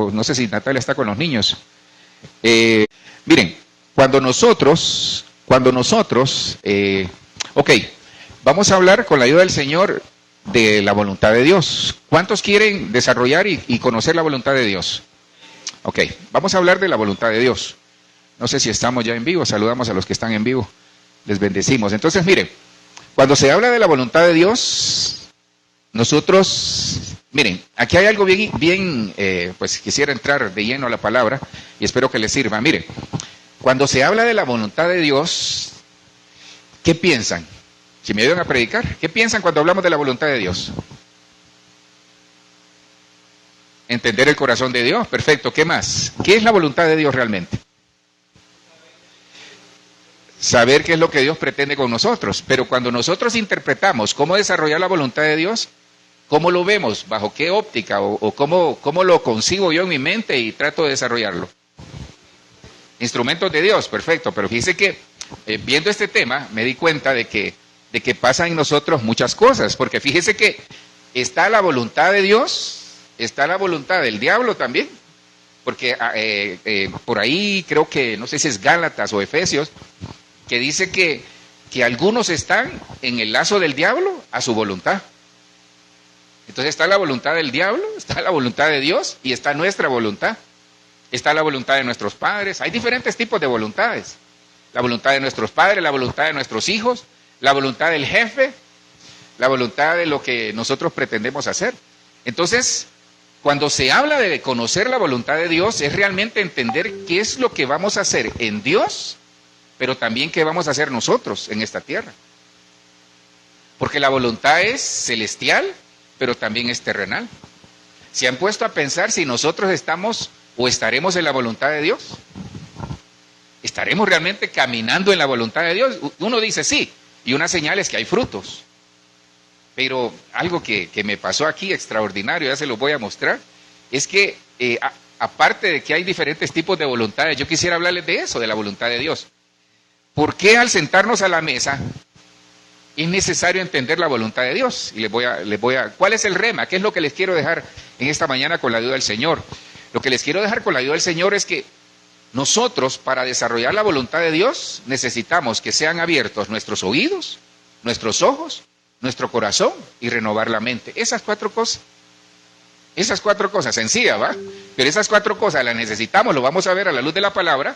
o no sé si Natalia está con los niños. Miren, cuando nosotros, ok, vamos a hablar con la ayuda del Señor de la voluntad de Dios. ¿Cuántos quieren desarrollar y conocer la voluntad de Dios? Ok, vamos a hablar de la voluntad de Dios. No sé si estamos ya en vivo, saludamos a los que están en vivo, les bendecimos. Entonces, miren, cuando se habla de la voluntad de Dios, nosotros, miren, aquí hay algo bien, pues quisiera entrar de lleno a la palabra y espero que les sirva. Miren, cuando se habla de la voluntad de Dios, ¿qué piensan? Si me ayudan a predicar, ¿qué piensan cuando hablamos de la voluntad de Dios? Entender el corazón de Dios, perfecto. ¿Qué más? ¿Qué es la voluntad de Dios realmente? Saber qué es lo que Dios pretende con nosotros. Pero cuando nosotros interpretamos cómo desarrollar la voluntad de Dios, ¿cómo lo vemos? ¿Bajo qué óptica? ¿O cómo lo concibo yo en mi mente y trato de desarrollarlo? Instrumentos de Dios, perfecto. Pero fíjese que viendo este tema me di cuenta de que pasan en nosotros muchas cosas. Porque fíjese que está la voluntad de Dios, está la voluntad del diablo también. Porque por ahí creo que, no sé si es Gálatas o Efesios, que dice que algunos están en el lazo del diablo a su voluntad. Entonces está la voluntad del diablo, está la voluntad de Dios y está nuestra voluntad. Está la voluntad de nuestros padres. Hay diferentes tipos de voluntades. La voluntad de nuestros padres, la voluntad de nuestros hijos, la voluntad del jefe, la voluntad de lo que nosotros pretendemos hacer. Entonces, cuando se habla de conocer la voluntad de Dios, es realmente entender qué es lo que vamos a hacer en Dios, pero también qué vamos a hacer nosotros en esta tierra. Porque la voluntad es celestial, pero también es terrenal. ¿Se han puesto a pensar si nosotros estamos o estaremos en la voluntad de Dios? ¿Estaremos realmente caminando en la voluntad de Dios? Uno dice sí, y una señal es que hay frutos. Pero algo que me pasó aquí extraordinario, ya se lo voy a mostrar, es que aparte de que hay diferentes tipos de voluntades, yo quisiera hablarles de eso, de la voluntad de Dios. ¿Por qué al sentarnos a la mesa es necesario entender la voluntad de Dios? Y les voy a ¿cuál es el rema? ¿Qué es lo que les quiero dejar en esta mañana con la ayuda del Señor? Lo que les quiero dejar con la ayuda del Señor es que nosotros, para desarrollar la voluntad de Dios, necesitamos que sean abiertos nuestros oídos, nuestros ojos, nuestro corazón y renovar la mente. Esas cuatro cosas, sencillas, ¿va? Pero esas cuatro cosas las necesitamos, lo vamos a ver a la luz de la palabra,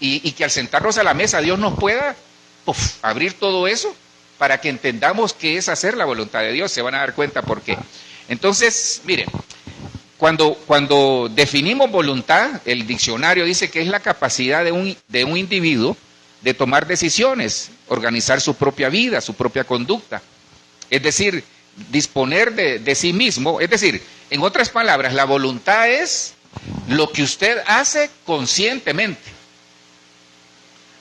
y que al sentarnos a la mesa Dios nos pueda abrir todo eso para que entendamos qué es hacer la voluntad de Dios. Se van a dar cuenta por qué. Entonces, miren, cuando definimos voluntad, el diccionario dice que es la capacidad de un individuo de tomar decisiones, organizar su propia vida, su propia conducta. Es decir, disponer de sí mismo. Es decir, en otras palabras, la voluntad es lo que usted hace conscientemente.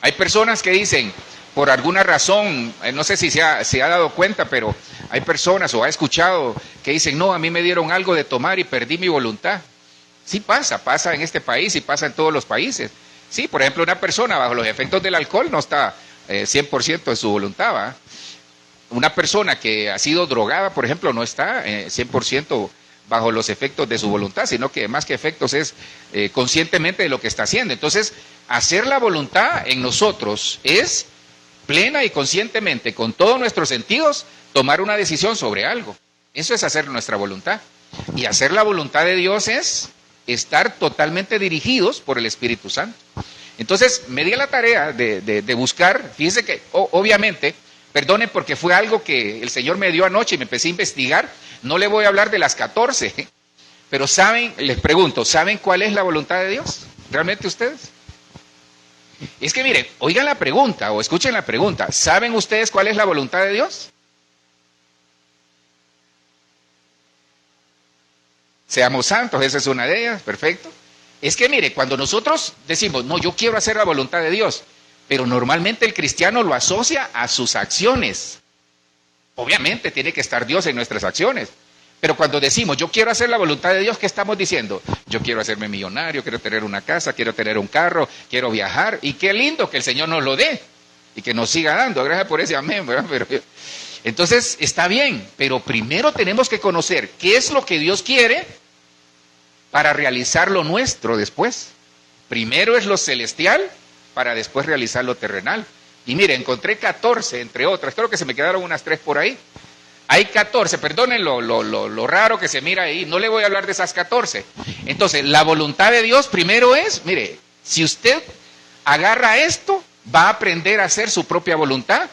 Hay personas que dicen, por alguna razón, no sé si se ha dado cuenta, pero hay personas o ha escuchado que dicen, no, a mí me dieron algo de tomar y perdí mi voluntad. Sí pasa en este país y pasa en todos los países. Sí, por ejemplo, una persona bajo los efectos del alcohol no está 100% de su voluntad, ¿va? Una persona que ha sido drogada, por ejemplo, no está 100% bajo los efectos de su voluntad, sino que más que efectos es conscientemente de lo que está haciendo. Entonces, hacer la voluntad en nosotros es plena y conscientemente, con todos nuestros sentidos, tomar una decisión sobre algo. Eso es hacer nuestra voluntad. Y hacer la voluntad de Dios es estar totalmente dirigidos por el Espíritu Santo. Entonces, me di a la tarea de buscar, fíjense que obviamente, perdonen porque fue algo que el Señor me dio anoche y me empecé a investigar. No le voy a hablar de las 14, pero saben, les pregunto, ¿saben cuál es la voluntad de Dios? ¿Realmente ustedes? Es que miren, oigan la pregunta o escuchen la pregunta. ¿Saben ustedes cuál es la voluntad de Dios? Seamos santos, esa es una de ellas, perfecto. Es que mire, cuando nosotros decimos, no, yo quiero hacer la voluntad de Dios, pero normalmente el cristiano lo asocia a sus acciones. Obviamente tiene que estar Dios en nuestras acciones. Pero cuando decimos, yo quiero hacer la voluntad de Dios, ¿qué estamos diciendo? Yo quiero hacerme millonario, quiero tener una casa, quiero tener un carro, quiero viajar. Y qué lindo que el Señor nos lo dé y que nos siga dando. Gracias por ese amén, ¿verdad? Entonces, está bien, pero primero tenemos que conocer qué es lo que Dios quiere para realizar lo nuestro después. Primero es lo celestial para después realizar lo terrenal. Y mire, encontré 14, entre otras, creo que se me quedaron unas 3 por ahí. Hay 14, perdonen lo raro que se mira ahí, no le voy a hablar de esas 14. Entonces, la voluntad de Dios primero es, mire, si usted agarra esto, va a aprender a hacer su propia voluntad,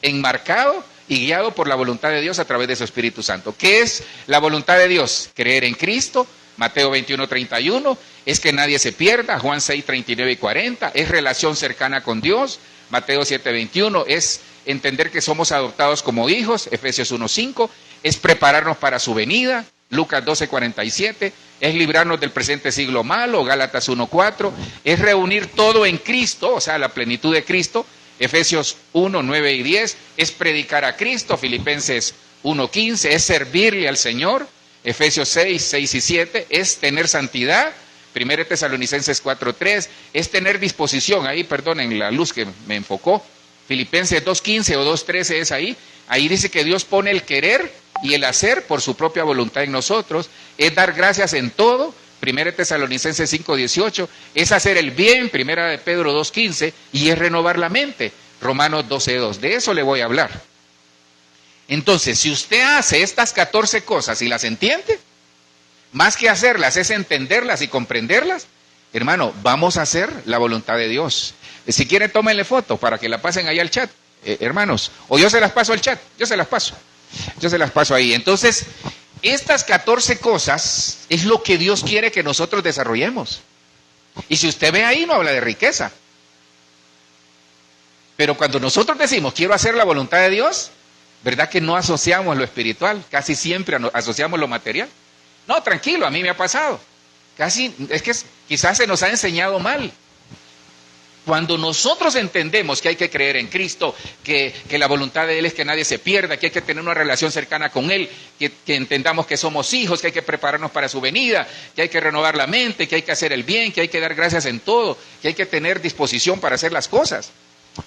enmarcado y guiado por la voluntad de Dios a través de su Espíritu Santo. ¿Qué es la voluntad de Dios? Creer en Cristo, Mateo 21:31, es que nadie se pierda, Juan 6:39 y 40, es relación cercana con Dios, Mateo 7:21, es entender que somos adoptados como hijos, Efesios 1:5, es prepararnos para su venida, Lucas 12:47, es librarnos del presente siglo malo, Gálatas 1:4, es reunir todo en Cristo, o sea, la plenitud de Cristo, Efesios 1:9 y 10, es predicar a Cristo, Filipenses 1:15, es servirle al Señor, Efesios 6:6 y 7, es tener santidad, 1 Tesalonicenses 4:3, es tener disposición, ahí perdonen la luz que me enfocó, Filipenses 2:15 o 2:13 es ahí dice que Dios pone el querer y el hacer por su propia voluntad en nosotros, es dar gracias en todo, 1 Tesalonicenses 5:18, es hacer el bien, 1 de Pedro 2:15, y es renovar la mente, Romanos 12:2, de eso le voy a hablar. Entonces, si usted hace estas 14 cosas y las entiende, más que hacerlas es entenderlas y comprenderlas, hermano, vamos a hacer la voluntad de Dios. Si quieren, tómenle foto para que la pasen ahí al chat, hermanos, o yo se las paso al chat, yo se las paso ahí. Entonces, estas 14 cosas es lo que Dios quiere que nosotros desarrollemos. Y si usted ve ahí, no habla de riqueza. Pero cuando nosotros decimos, quiero hacer la voluntad de Dios, ¿verdad que no asociamos lo espiritual? Casi siempre asociamos lo material. No, tranquilo, a mí me ha pasado. Es que quizás se nos ha enseñado mal. Cuando nosotros entendemos que hay que creer en Cristo, que la voluntad de Él es que nadie se pierda, que hay que tener una relación cercana con Él, que entendamos que somos hijos, que hay que prepararnos para su venida, que hay que renovar la mente, que hay que hacer el bien, que hay que dar gracias en todo, que hay que tener disposición para hacer las cosas.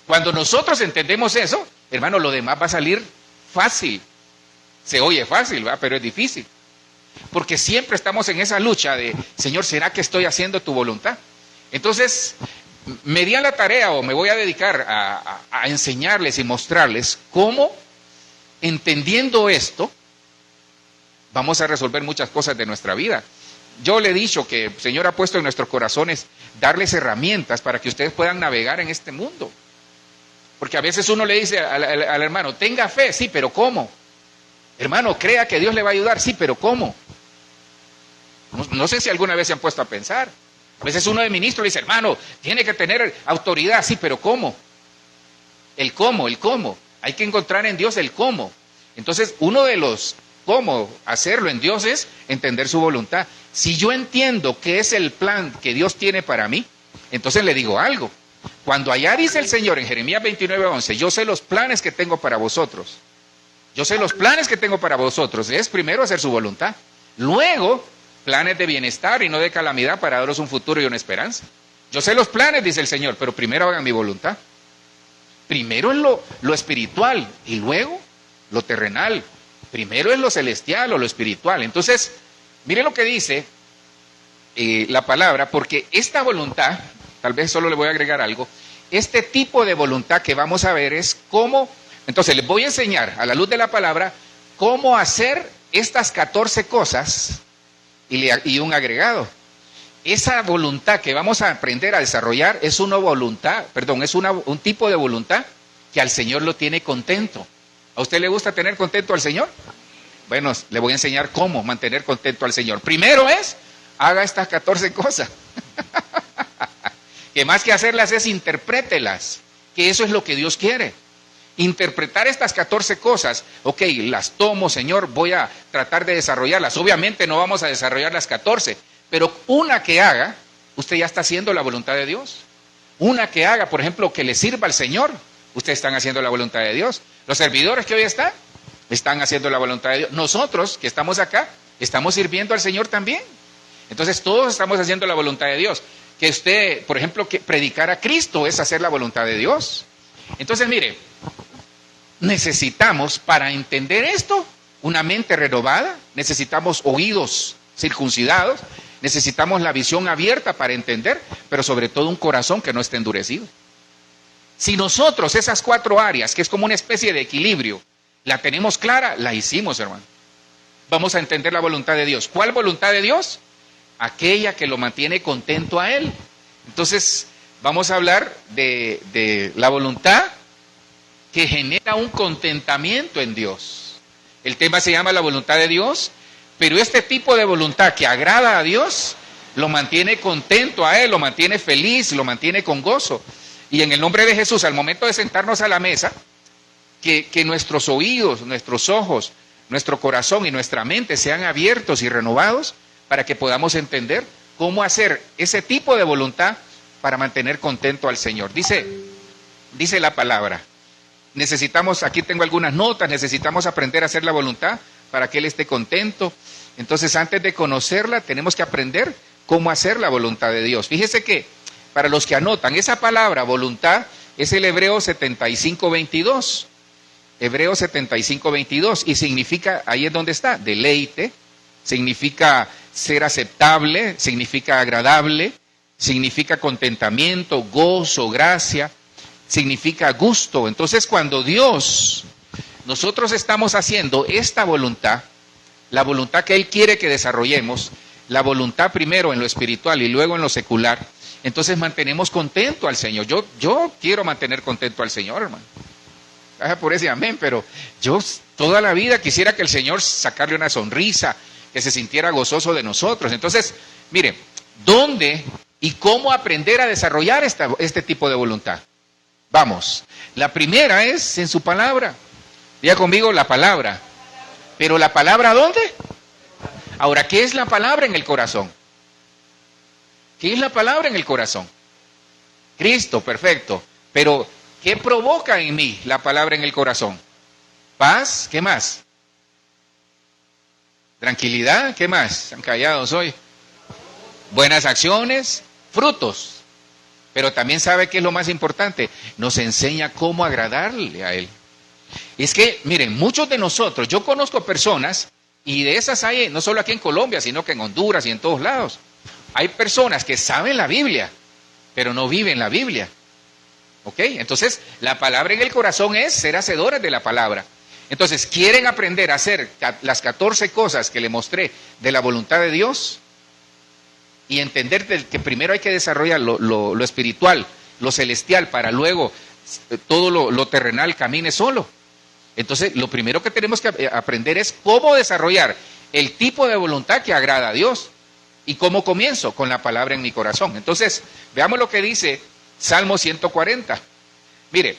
Cuando nosotros entendemos eso, hermano, lo demás va a salir fácil. Se oye fácil, ¿verdad? Pero es difícil. Porque siempre estamos en esa lucha de, Señor, ¿será que estoy haciendo tu voluntad? Entonces, me di a la tarea o me voy a dedicar a enseñarles y mostrarles cómo, entendiendo esto, vamos a resolver muchas cosas de nuestra vida. Yo le he dicho que el Señor ha puesto en nuestros corazones darles herramientas para que ustedes puedan navegar en este mundo. Porque a veces uno le dice al hermano, tenga fe, sí, pero ¿cómo? Hermano, crea que Dios le va a ayudar, sí, pero ¿cómo? No sé si alguna vez se han puesto a pensar. A veces uno de ministro le dice, hermano, tiene que tener autoridad, sí, pero ¿cómo? El cómo. Hay que encontrar en Dios el cómo. Entonces, uno de los cómo hacerlo en Dios es entender su voluntad. Si yo entiendo qué es el plan que Dios tiene para mí, entonces le digo algo. Cuando allá dice el Señor en Jeremías 29:11, yo sé los planes que tengo para vosotros. Yo sé los planes que tengo para vosotros. Es primero hacer su voluntad. Luego, planes de bienestar y no de calamidad para daros un futuro y una esperanza. Yo sé los planes, dice el Señor, pero primero hagan mi voluntad. Primero es lo espiritual y luego lo terrenal. Primero es lo celestial o lo espiritual. Entonces, mire lo que dice la palabra, porque esta voluntad, tal vez solo le voy a agregar algo, este tipo de voluntad que vamos a ver es cómo, entonces les voy a enseñar a la luz de la palabra cómo hacer estas 14 cosas y un agregado. Esa voluntad que vamos a aprender a desarrollar es un tipo de voluntad que al Señor lo tiene contento. ¿A usted le gusta tener contento al Señor? Bueno, le voy a enseñar cómo mantener contento al Señor. Primero haga estas 14 cosas. Que más que hacerlas es interprételas, que eso es lo que Dios quiere. Interpretar estas 14 cosas, ok, las tomo, Señor, voy a tratar de desarrollarlas. Obviamente no vamos a desarrollar las 14, pero una que haga, usted ya está haciendo la voluntad de Dios. Una que haga, por ejemplo, que le sirva al Señor, ustedes están haciendo la voluntad de Dios. Los servidores que hoy están haciendo la voluntad de Dios. Nosotros que estamos acá, estamos sirviendo al Señor también. Entonces todos estamos haciendo la voluntad de Dios. Que usted, por ejemplo, que predicar a Cristo es hacer la voluntad de Dios. Entonces, mire, necesitamos para entender esto una mente renovada, necesitamos oídos circuncidados, necesitamos la visión abierta para entender, pero sobre todo un corazón que no esté endurecido. Si nosotros esas 4 áreas, que es como una especie de equilibrio, la tenemos clara, la hicimos, hermano. Vamos a entender la voluntad de Dios. ¿Cuál voluntad de Dios? Aquella que lo mantiene contento a Él. Entonces, vamos a hablar de la voluntad que genera un contentamiento en Dios. El tema se llama la voluntad de Dios, pero este tipo de voluntad que agrada a Dios, lo mantiene contento a Él, lo mantiene feliz, lo mantiene con gozo. Y en el nombre de Jesús, al momento de sentarnos a la mesa, que nuestros oídos, nuestros ojos, nuestro corazón y nuestra mente sean abiertos y renovados para que podamos entender cómo hacer ese tipo de voluntad para mantener contento al Señor. Dice la palabra, necesitamos, aquí tengo algunas notas, necesitamos aprender a hacer la voluntad para que Él esté contento. Entonces, antes de conocerla, tenemos que aprender cómo hacer la voluntad de Dios. Fíjese que, para los que anotan, esa palabra voluntad es el Hebreo 75:22. Hebreo 75:22, y significa, ahí es donde está, deleite, significa ser aceptable, significa agradable, significa contentamiento, gozo, gracia, significa gusto. Entonces, cuando nosotros estamos haciendo esta voluntad, la voluntad que Él quiere que desarrollemos, la voluntad primero en lo espiritual y luego en lo secular, entonces mantenemos contento al Señor. Yo quiero mantener contento al Señor, hermano. Gracias por ese amén, pero yo toda la vida quisiera que el Señor sacarle una sonrisa, que se sintiera gozoso de nosotros. Entonces, mire, ¿dónde y cómo aprender a desarrollar este tipo de voluntad? Vamos, la primera es en su palabra. Diga conmigo, la palabra. Pero ¿la palabra dónde? Ahora, ¿qué es la palabra en el corazón? ¿Qué es la palabra en el corazón? Cristo, perfecto. Pero ¿qué provoca en mí la palabra en el corazón? Paz, ¿qué más? Tranquilidad, ¿qué más? Están callados hoy. Buenas acciones, frutos. Pero también sabe qué es lo más importante, nos enseña cómo agradarle a Él. Es que, miren, muchos de nosotros, yo conozco personas, y de esas hay, no solo aquí en Colombia, sino que en Honduras y en todos lados. Hay personas que saben la Biblia, pero no viven la Biblia. ¿Ok? Entonces, la palabra en el corazón es ser hacedores de la palabra. Entonces, ¿quieren aprender a hacer las 14 cosas que le mostré de la voluntad de Dios? Y entender que primero hay que desarrollar lo espiritual, lo celestial, para luego todo lo terrenal camine solo. Entonces, lo primero que tenemos que aprender es cómo desarrollar el tipo de voluntad que agrada a Dios. ¿Y cómo comienzo? Con la palabra en mi corazón. Entonces, veamos lo que dice Salmo 140. Mire,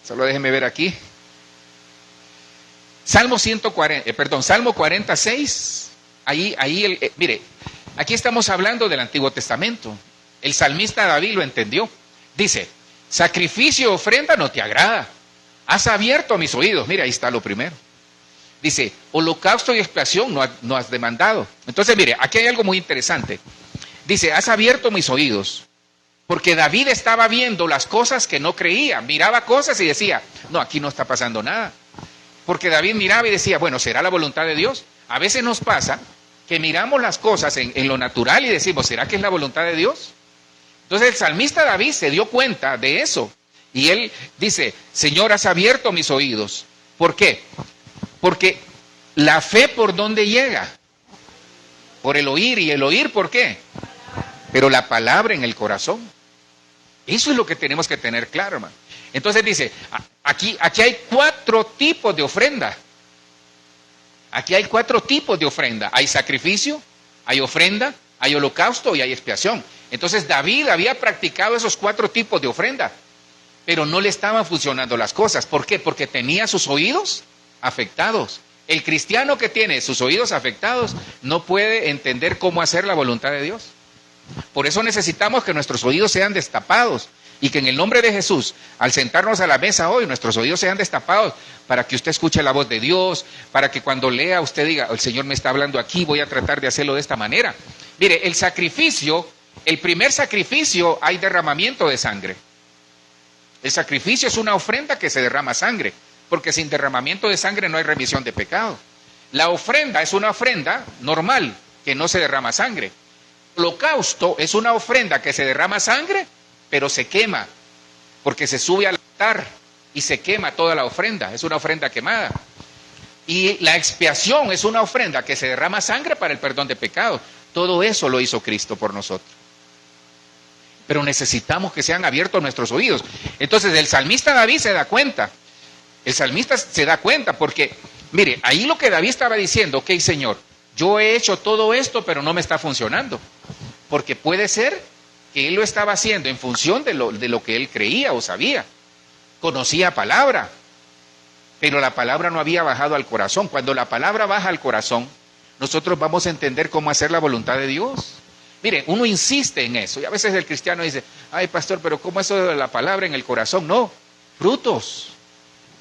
solo déjeme ver aquí. Salmo 46. Mire, aquí estamos hablando del Antiguo Testamento. El salmista David lo entendió. Dice, sacrificio y ofrenda no te agrada. Has abierto mis oídos. Mira, ahí está lo primero. Dice, holocausto y expiación no has demandado. Entonces, mire, aquí hay algo muy interesante. Dice, has abierto mis oídos. Porque David estaba viendo las cosas que no creía. Miraba cosas y decía, no, aquí no está pasando nada. Porque David miraba y decía, bueno, ¿será la voluntad de Dios? A veces nos pasa que miramos las cosas en lo natural y decimos, ¿será que es la voluntad de Dios? Entonces el salmista David se dio cuenta de eso. Y él dice, Señor, has abierto mis oídos. ¿Por qué? Porque la fe, ¿por dónde llega? Por el oír. ¿Y el oír por qué? Pero la palabra en el corazón. Eso es lo que tenemos que tener claro, hermano. Entonces dice, aquí hay 4 tipos de ofrenda. Aquí hay 4 tipos de ofrenda. Hay sacrificio, hay ofrenda, hay holocausto y hay expiación. Entonces David había practicado esos 4 tipos de ofrenda, pero no le estaban funcionando las cosas. ¿Por qué? Porque tenía sus oídos afectados. El cristiano que tiene sus oídos afectados no puede entender cómo hacer la voluntad de Dios. Por eso necesitamos que nuestros oídos sean destapados y que en el nombre de Jesús, al sentarnos a la mesa hoy, nuestros oídos sean destapados para que usted escuche la voz de Dios, para que cuando lea usted diga, el Señor me está hablando aquí, voy a tratar de hacerlo de esta manera. Mire, el sacrificio, el primer sacrificio hay derramamiento de sangre. El sacrificio es una ofrenda que se derrama sangre, porque sin derramamiento de sangre no hay remisión de pecado. La ofrenda es una ofrenda normal, que no se derrama sangre. Holocausto es una ofrenda que se derrama sangre, pero se quema, porque se sube al altar y se quema toda la ofrenda, es una ofrenda quemada. Y la expiación es una ofrenda que se derrama sangre para el perdón de pecados. Todo eso lo hizo Cristo por nosotros. Pero necesitamos que sean abiertos nuestros oídos. Entonces el salmista David se da cuenta. El salmista se da cuenta porque, mire, ahí lo que David estaba diciendo, ok, Señor, yo he hecho todo esto, pero no me está funcionando. Porque puede ser que él lo estaba haciendo en función de lo que él creía o sabía. Conocía palabra, pero la palabra no había bajado al corazón. Cuando la palabra baja al corazón, nosotros vamos a entender cómo hacer la voluntad de Dios. Mire, uno insiste en eso, y a veces el cristiano dice, ay pastor, pero ¿cómo eso de la palabra en el corazón? No,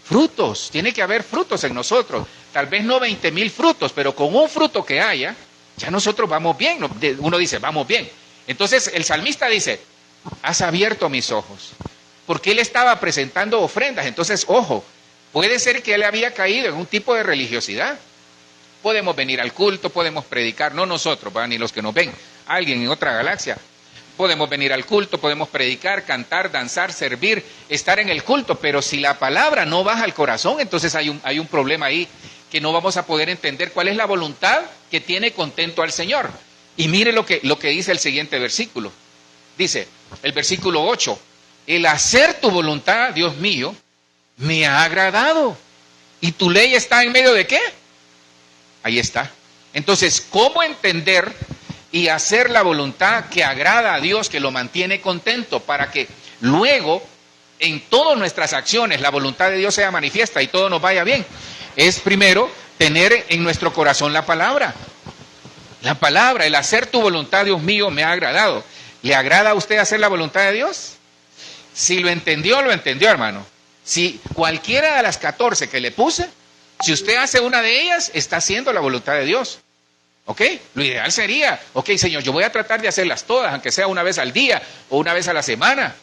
frutos, tiene que haber frutos en nosotros, tal vez no 20,000 frutos, pero con un fruto que haya, ya nosotros vamos bien, uno dice, vamos bien. Entonces el salmista dice, has abierto mis ojos, porque él estaba presentando ofrendas, entonces ojo, puede ser que él había caído en un tipo de religiosidad. Podemos venir al culto, podemos predicar, no nosotros, ni los que nos ven, alguien en otra galaxia. Podemos venir al culto, podemos predicar, cantar, danzar, servir, estar en el culto, pero si la palabra no baja al corazón, entonces hay un problema ahí, que no vamos a poder entender cuál es la voluntad que tiene contento al Señor. Y mire lo que dice el siguiente versículo. Dice, el versículo 8, el hacer tu voluntad, Dios mío, me ha agradado. ¿Y tu ley está en medio de qué? Ahí está. Entonces, ¿cómo entender y hacer la voluntad que agrada a Dios, que lo mantiene contento, para que luego en todas nuestras acciones la voluntad de Dios sea manifiesta y todo nos vaya bien? Es primero tener en nuestro corazón la palabra. La palabra, el hacer tu voluntad, Dios mío, me ha agradado. ¿Le agrada a usted hacer la voluntad de Dios? Si lo entendió, hermano. Si cualquiera de las 14 que le puse, si usted hace una de ellas, está haciendo la voluntad de Dios. ¿Ok? Lo ideal sería, ok, Señor, yo voy a tratar de hacerlas todas, aunque sea una vez al día o una vez a la semana.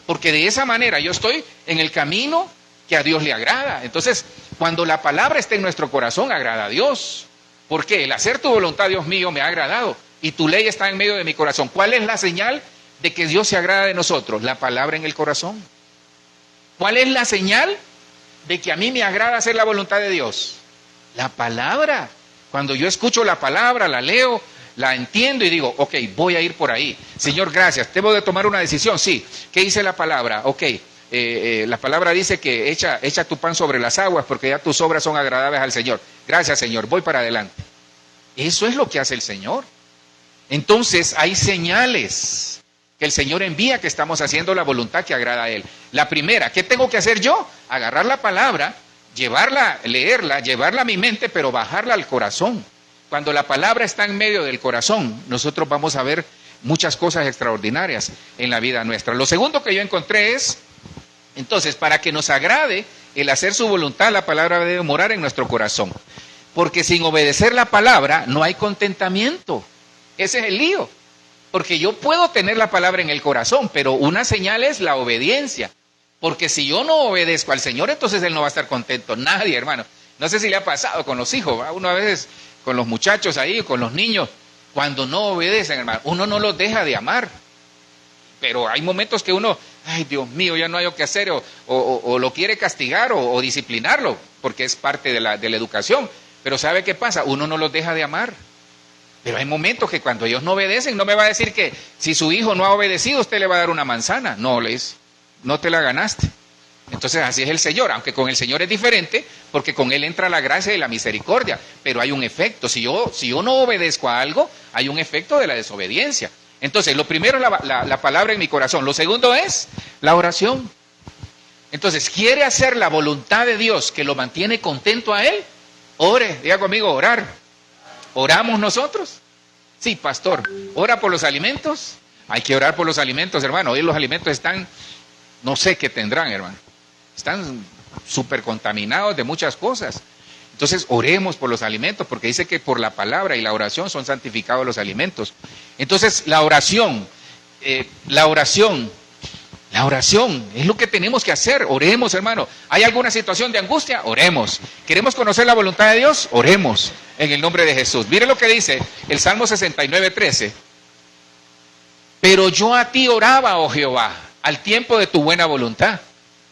Porque de esa manera yo estoy en el camino que a Dios le agrada. Entonces, cuando la palabra está en nuestro corazón, agrada a Dios. ¿Por qué? El hacer tu voluntad, Dios mío, me ha agradado. Y tu ley está en medio de mi corazón. ¿Cuál es la señal de que Dios se agrada de nosotros? La palabra en el corazón. ¿Cuál es la señal de que a mí me agrada hacer la voluntad de Dios? La palabra. Cuando yo escucho la palabra, la leo, la entiendo y digo, ok, voy a ir por ahí. Señor, gracias. ¿Debo de tomar una decisión? Sí. ¿Qué dice la palabra? Ok, la palabra dice que echa tu pan sobre las aguas porque ya tus obras son agradables al Señor. Gracias, Señor. Voy para adelante. Eso es lo que hace el Señor. Entonces, hay señales que el Señor envía que estamos haciendo la voluntad que agrada a Él. La primera, ¿qué tengo que hacer yo? Agarrar la palabra, llevarla, leerla, llevarla a mi mente, pero bajarla al corazón. Cuando la palabra está en medio del corazón, nosotros vamos a ver muchas cosas extraordinarias en la vida nuestra. Lo segundo que yo encontré es, entonces, para que nos agrade el hacer su voluntad, la palabra debe morar en nuestro corazón. Porque sin obedecer la palabra no hay contentamiento. Ese es el lío. Porque yo puedo tener la palabra en el corazón, pero una señal es la obediencia. Porque si yo no obedezco al Señor, entonces Él no va a estar contento. Nadie, hermano. No sé si le ha pasado con los hijos, ¿va? Uno a veces con los muchachos ahí, con los niños, cuando no obedecen, hermano, uno no los deja de amar. Pero hay momentos que uno, ay Dios mío, ya no hay lo que hacer, o lo quiere castigar o disciplinarlo, porque es parte de la educación. Pero ¿sabe qué pasa? Uno no los deja de amar. Pero hay momentos que cuando ellos no obedecen, no me va a decir que si su hijo no ha obedecido, usted le va a dar una manzana. No, no te la ganaste. Entonces así es el Señor, aunque con el Señor es diferente, porque con Él entra la gracia y la misericordia, pero hay un efecto. Si yo no obedezco a algo, hay un efecto de la desobediencia. Entonces, lo primero es la palabra en mi corazón. Lo segundo es la oración. Entonces, ¿quiere hacer la voluntad de Dios que lo mantiene contento a Él? Ore, diga conmigo, orar. ¿Oramos nosotros? Sí, pastor. ¿Ora por los alimentos? Hay que orar por los alimentos, hermano. Hoy los alimentos están, no sé qué tendrán, hermano. Están súper contaminados de muchas cosas. Entonces, oremos por los alimentos, porque dice que por la palabra y la oración son santificados los alimentos. Entonces, la oración, La oración es lo que tenemos que hacer. Oremos, hermano. ¿Hay alguna situación de angustia? Oremos. ¿Queremos conocer la voluntad de Dios? Oremos en el nombre de Jesús. Mire lo que dice el Salmo 69:13. Pero yo a ti oraba, oh Jehová, al tiempo de tu buena voluntad.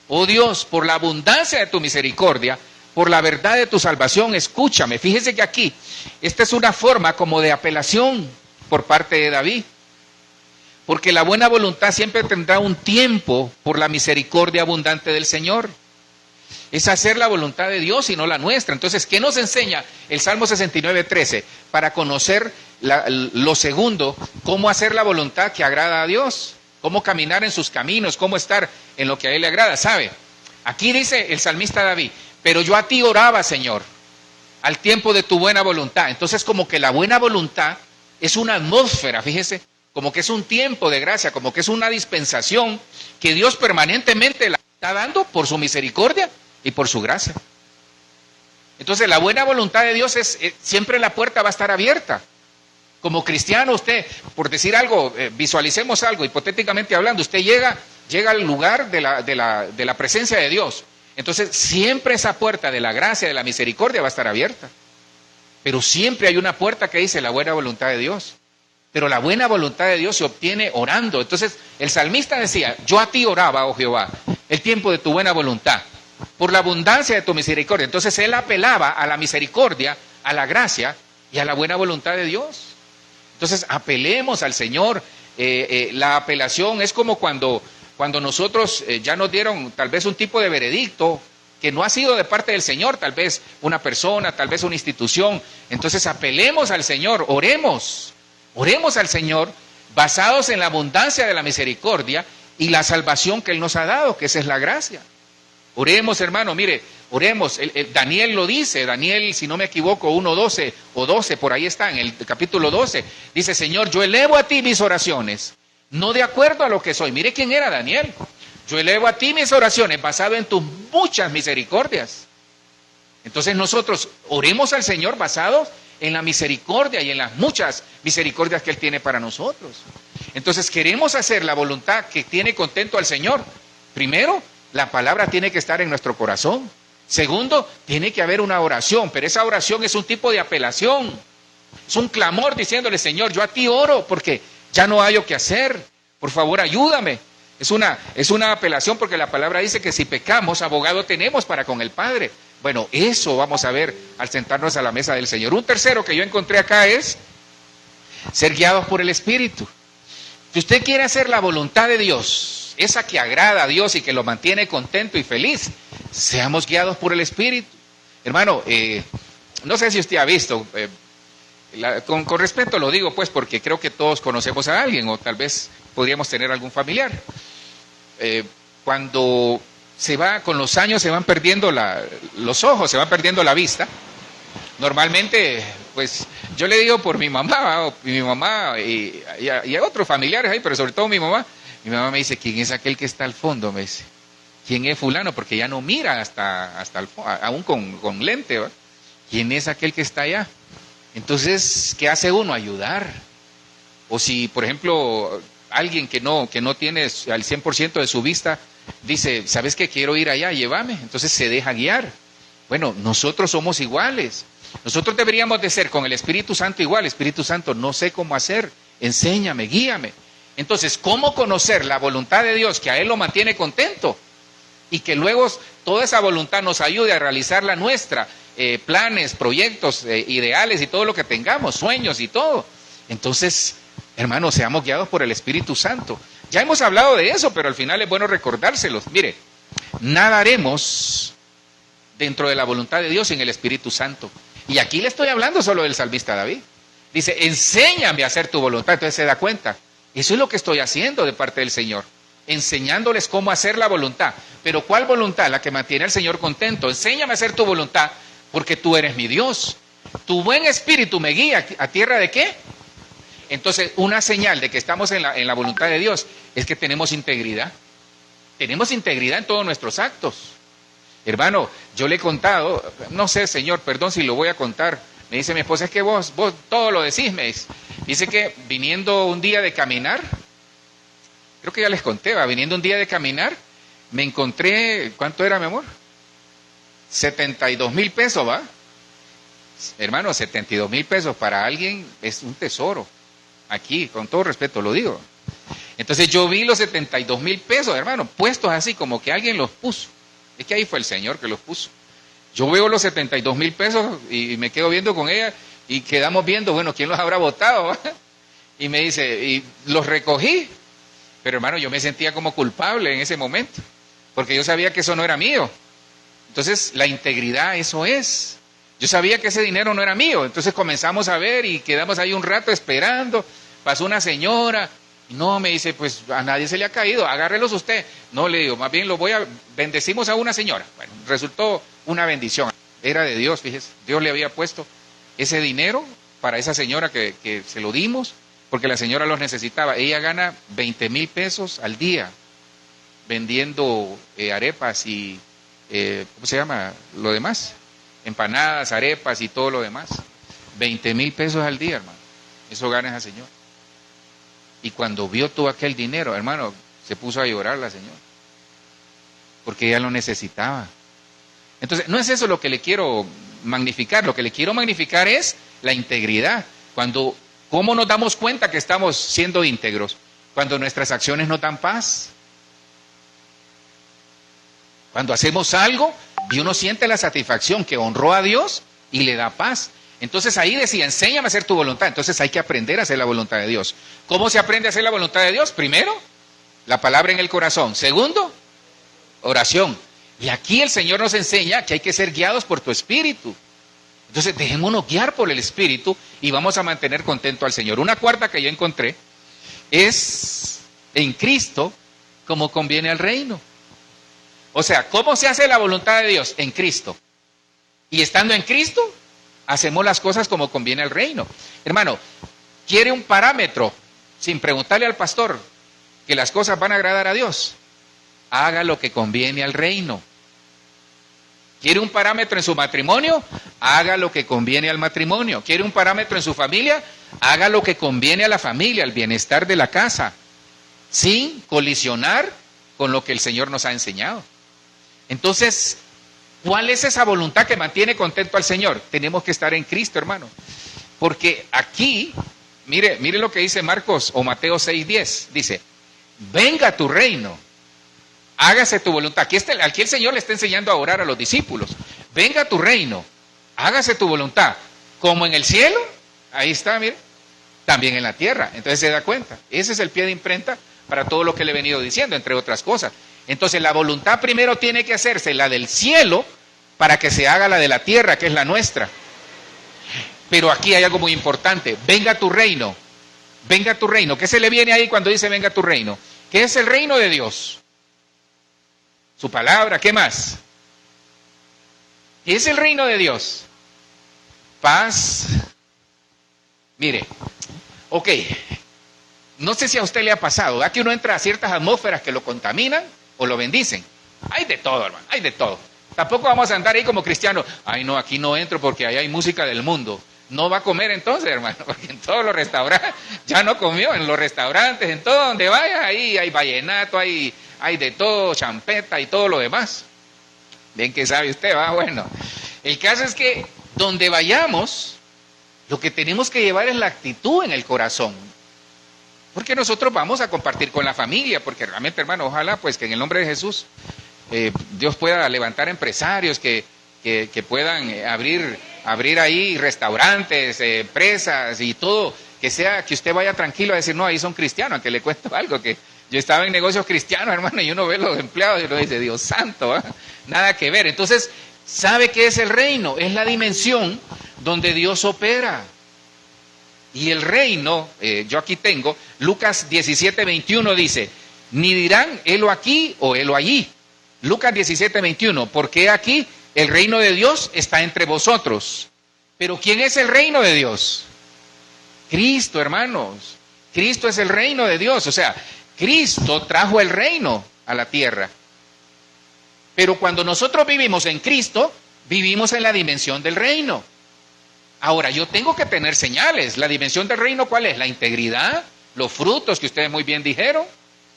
Oh Dios, por la abundancia de tu misericordia, por la verdad de tu salvación, escúchame. Fíjese que aquí, esta es una forma como de apelación por parte de David. Porque la buena voluntad siempre tendrá un tiempo por la misericordia abundante del Señor. Es hacer la voluntad de Dios y no la nuestra. Entonces, ¿qué nos enseña el Salmo 69:13? Para conocer lo segundo, cómo hacer la voluntad que agrada a Dios. Cómo caminar en sus caminos, cómo estar en lo que a Él le agrada. ¿Sabe? Aquí dice el salmista David, pero yo a ti oraba, Señor, al tiempo de tu buena voluntad. Entonces, como que la buena voluntad es una atmósfera, fíjese, como que es un tiempo de gracia, como que es una dispensación que Dios permanentemente la está dando por su misericordia y por su gracia. Entonces la buena voluntad de Dios es siempre la puerta va a estar abierta. Como cristiano usted, por decir algo, visualicemos algo, hipotéticamente hablando, usted llega al lugar de la presencia de Dios. Entonces siempre esa puerta de la gracia, de la misericordia va a estar abierta. Pero siempre hay una puerta que dice la buena voluntad de Dios. Pero la buena voluntad de Dios se obtiene orando. Entonces el salmista decía, yo a ti oraba, oh Jehová, el tiempo de tu buena voluntad, por la abundancia de tu misericordia. Entonces él apelaba a la misericordia, a la gracia y a la buena voluntad de Dios. Entonces apelemos al Señor. La apelación es como cuando nosotros ya nos dieron tal vez un tipo de veredicto que no ha sido de parte del Señor, tal vez una persona, tal vez una institución. Entonces apelemos al Señor, oremos al Señor basados en la abundancia de la misericordia y la salvación que Él nos ha dado, que esa es la gracia. Oremos, hermano, mire, oremos. Daniel lo dice, Daniel, si no me equivoco, 1:12 o 12, por ahí está, en el capítulo 12. Dice, Señor, yo elevo a ti mis oraciones, no de acuerdo a lo que soy. Mire quién era Daniel. Yo elevo a ti mis oraciones basado en tus muchas misericordias. Entonces nosotros oremos al Señor basados en la misericordia y en las muchas misericordias que Él tiene para nosotros. Entonces queremos hacer la voluntad que tiene contento al Señor. Primero, la palabra tiene que estar en nuestro corazón. Segundo, tiene que haber una oración, pero esa oración es un tipo de apelación. Es un clamor diciéndole, Señor, yo a ti oro porque ya no hay qué hacer. Por favor, ayúdame. Es una apelación porque la palabra dice que si pecamos, abogado tenemos para con el Padre. Bueno, eso vamos a ver al sentarnos a la mesa del Señor. Un tercero que yo encontré acá es ser guiados por el Espíritu. Si usted quiere hacer la voluntad de Dios, esa que agrada a Dios y que lo mantiene contento y feliz, seamos guiados por el Espíritu. Hermano, no sé si usted ha visto, con respeto lo digo pues porque creo que todos conocemos a alguien o tal vez podríamos tener algún familiar. Cuando con los años se van perdiendo los ojos, se van perdiendo la vista. Normalmente, pues, yo le digo por mi mamá y a otros familiares ahí, pero sobre todo mi mamá. Mi mamá me dice, ¿quién es aquel que está al fondo? Me dice, ¿quién es fulano? Porque ya no mira hasta el fondo, aún con lente, ¿va? ¿Quién es aquel que está allá? Entonces, ¿qué hace uno? Ayudar. O si, por ejemplo, alguien que no tiene al 100% de su vista, dice, ¿sabes qué? Quiero ir allá, llévame. Entonces se deja guiar. Bueno, nosotros somos iguales. Nosotros deberíamos de ser con el Espíritu Santo igual. Espíritu Santo, no sé cómo hacer. Enséñame, guíame. Entonces, ¿cómo conocer la voluntad de Dios que a Él lo mantiene contento? Y que luego toda esa voluntad nos ayude a realizar la nuestra, planes, proyectos, ideales y todo lo que tengamos, sueños y todo. Entonces, hermanos, seamos guiados por el Espíritu Santo. Ya hemos hablado de eso, pero al final es bueno recordárselos. Mire, nada haremos dentro de la voluntad de Dios sin el Espíritu Santo. Y aquí le estoy hablando solo del salmista David. Dice, enséñame a hacer tu voluntad. Entonces se da cuenta. Eso es lo que estoy haciendo de parte del Señor. Enseñándoles cómo hacer la voluntad. Pero ¿cuál voluntad? La que mantiene al Señor contento. Enséñame a hacer tu voluntad porque tú eres mi Dios. Tu buen espíritu me guía a tierra de ¿qué? Entonces, una señal de que estamos en la voluntad de Dios es que tenemos integridad. Tenemos integridad en todos nuestros actos. Hermano, yo le he contado, no sé, Señor, perdón si lo voy a contar. Me dice mi esposa, es que vos todo lo decís, me dice. Dice que viniendo un día de caminar, Creo que ya les conté, va, viniendo un día de caminar, me encontré, ¿cuánto era, mi amor? 72,000 pesos, ¿va? Hermano, 72,000 pesos para alguien es un tesoro. Aquí, con todo respeto lo digo. Entonces yo vi los 72,000 pesos, hermano, puestos así como que alguien los puso. Es que ahí fue el Señor que los puso. Yo veo los 72,000 pesos y me quedo viendo con ella y quedamos viendo, bueno, ¿quién los habrá botado, va? Y me dice, y los recogí. Pero hermano, yo me sentía como culpable en ese momento, porque yo sabía que eso no era mío. Entonces, la integridad, eso es. Yo sabía que ese dinero no era mío, entonces comenzamos a ver y quedamos ahí un rato esperando. Pasó una señora, y no, me dice, pues a nadie se le ha caído, agárrelos usted. No, le digo, más bien bendecimos a una señora. Bueno, resultó una bendición. Era de Dios, fíjese. Dios le había puesto ese dinero para esa señora que se lo dimos, porque la señora los necesitaba. Ella gana 20,000 pesos al día vendiendo arepas y, ¿cómo se llama? Lo demás. Empanadas, arepas y todo lo demás. 20,000 pesos al día, hermano. Eso gana esa señora. Y cuando vio todo aquel dinero, hermano, se puso a llorar la señora. Porque ella lo necesitaba. Entonces, no es eso lo que le quiero magnificar. Lo que le quiero magnificar es la integridad. ¿Cómo nos damos cuenta que estamos siendo íntegros? Cuando nuestras acciones nos dan paz. Cuando hacemos algo y uno siente la satisfacción que honró a Dios y le da paz. Entonces ahí decía, enséñame a hacer tu voluntad. Entonces hay que aprender a hacer la voluntad de Dios. ¿Cómo se aprende a hacer la voluntad de Dios? Primero, la palabra en el corazón. Segundo, oración. Y aquí el Señor nos enseña que hay que ser guiados por tu espíritu. Entonces dejémonos guiar por el espíritu y vamos a mantener contento al Señor. Una cuarta que yo encontré es en Cristo como conviene al reino. O sea, ¿cómo se hace la voluntad de Dios? En Cristo. Y estando en Cristo, hacemos las cosas como conviene al reino. Hermano, ¿quiere un parámetro sin preguntarle al pastor que las cosas van a agradar a Dios? Haga lo que conviene al reino. ¿Quiere un parámetro en su matrimonio? Haga lo que conviene al matrimonio. ¿Quiere un parámetro en su familia? Haga lo que conviene a la familia, al bienestar de la casa, sin colisionar con lo que el Señor nos ha enseñado. Entonces, ¿cuál es esa voluntad que mantiene contento al Señor? Tenemos que estar en Cristo, hermano. Porque aquí, mire lo que dice Marcos o Mateo 6:10. Dice, venga tu reino, hágase tu voluntad. Aquí el Señor le está enseñando a orar a los discípulos. Venga tu reino, hágase tu voluntad. Como en el cielo, ahí está, mire, también en la tierra. Entonces se da cuenta. Ese es el pie de imprenta para todo lo que le he venido diciendo, entre otras cosas. Entonces la voluntad primero tiene que hacerse la del cielo para que se haga la de la tierra, que es la nuestra. Pero aquí hay algo muy importante. Venga tu reino. Venga tu reino. ¿Qué se le viene ahí cuando dice venga tu reino? ¿Qué es el reino de Dios? Su palabra, ¿qué más? ¿Qué es el reino de Dios? Paz. Mire, ok, no sé si a usted le ha pasado, ¿verdad? Que uno entra a ciertas atmósferas que lo contaminan o lo bendicen. Hay de todo, hermano, hay de todo. Tampoco vamos a andar ahí como cristianos. Ay, no, aquí no entro porque ahí hay música del mundo. No va a comer entonces, hermano, porque en todos los restaurantes, ya no comió, en los restaurantes, en todo donde vaya, ahí hay vallenato, hay de todo, champeta y todo lo demás. Bien que sabe usted, va, bueno. El caso es que donde vayamos, lo que tenemos que llevar es la actitud en el corazón. Porque nosotros vamos a compartir con la familia, porque realmente, hermano, ojalá pues que en el nombre de Jesús Dios pueda levantar empresarios que puedan abrir ahí restaurantes, empresas y todo, que usted vaya tranquilo a decir, no, ahí son cristianos. Aunque le cuento algo, que yo estaba en negocios cristianos, hermano, y uno ve los empleados y uno dice, Dios santo, ¿eh? Nada que ver. Entonces, ¿sabe qué es el reino? Es la dimensión donde Dios opera. Y el reino, yo aquí tengo, Lucas 17:21 dice, ni dirán, helo aquí o helo allí. Lucas 17:21, porque aquí el reino de Dios está entre vosotros. Pero ¿quién es el reino de Dios? Cristo, hermanos. Cristo es el reino de Dios. O sea, Cristo trajo el reino a la tierra. Pero cuando nosotros vivimos en Cristo, vivimos en la dimensión del reino. Ahora, yo tengo que tener señales. La dimensión del reino, ¿cuál es? La integridad, los frutos que ustedes muy bien dijeron.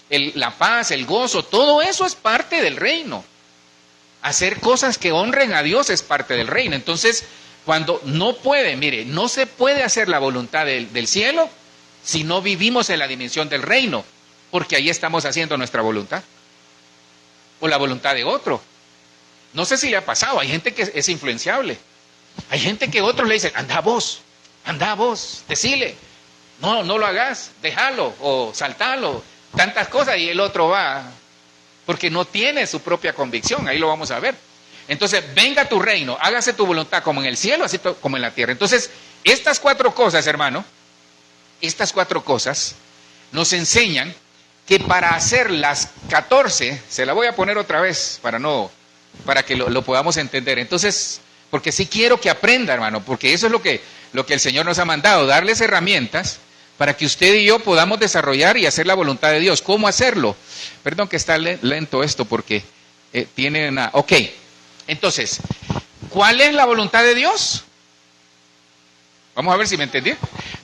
la paz, el gozo, todo eso es parte del reino. Hacer cosas que honren a Dios es parte del reino. Entonces, cuando no se puede hacer la voluntad del cielo si no vivimos en la dimensión del reino, porque ahí estamos haciendo nuestra voluntad o la voluntad de otro. No sé si le ha pasado, hay gente que es influenciable. Hay gente que otros le dicen, anda vos, decile, no lo hagas, déjalo o saltalo, tantas cosas, y el otro va, porque no tiene su propia convicción, ahí lo vamos a ver. Entonces, venga tu reino, hágase tu voluntad como en el cielo, así como en la tierra. Entonces, estas 4 cosas, hermano, estas 4 cosas nos enseñan que para hacer las 14, se la voy a poner otra vez para que lo podamos entender. Entonces, porque sí quiero que aprenda, hermano, porque eso es lo que el Señor nos ha mandado, darles herramientas para que usted y yo podamos desarrollar y hacer la voluntad de Dios. ¿Cómo hacerlo? Perdón que está lento esto porque tiene una... Ok, entonces, ¿cuál es la voluntad de Dios? Vamos a ver si me entendí.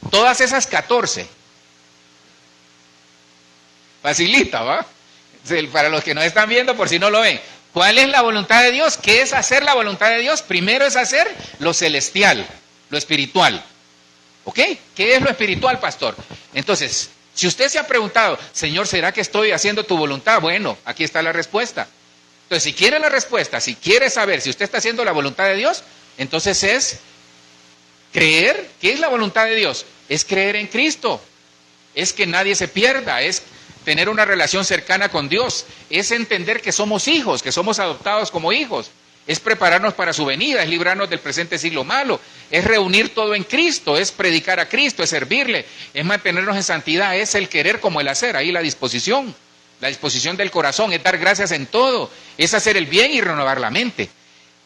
Todas esas 14. Facilita, ¿va? Para los que no están viendo, por si no lo ven. ¿Cuál es la voluntad de Dios? ¿Qué es hacer la voluntad de Dios? Primero es hacer lo celestial, lo espiritual. ¿Ok? ¿Qué es lo espiritual, pastor? Entonces, si usted se ha preguntado, Señor, ¿será que estoy haciendo tu voluntad? Bueno, aquí está la respuesta. Entonces, si quiere la respuesta, si quiere saber si usted está haciendo la voluntad de Dios, entonces es creer. ¿Qué es la voluntad de Dios? Es creer en Cristo. Es que nadie se pierda, es tener una relación cercana con Dios, es entender que somos hijos, que somos adoptados como hijos, es prepararnos para su venida, es librarnos del presente siglo malo, es reunir todo en Cristo, es predicar a Cristo, es servirle, es mantenernos en santidad, es el querer como el hacer, ahí la disposición del corazón, es dar gracias en todo, es hacer el bien y renovar la mente.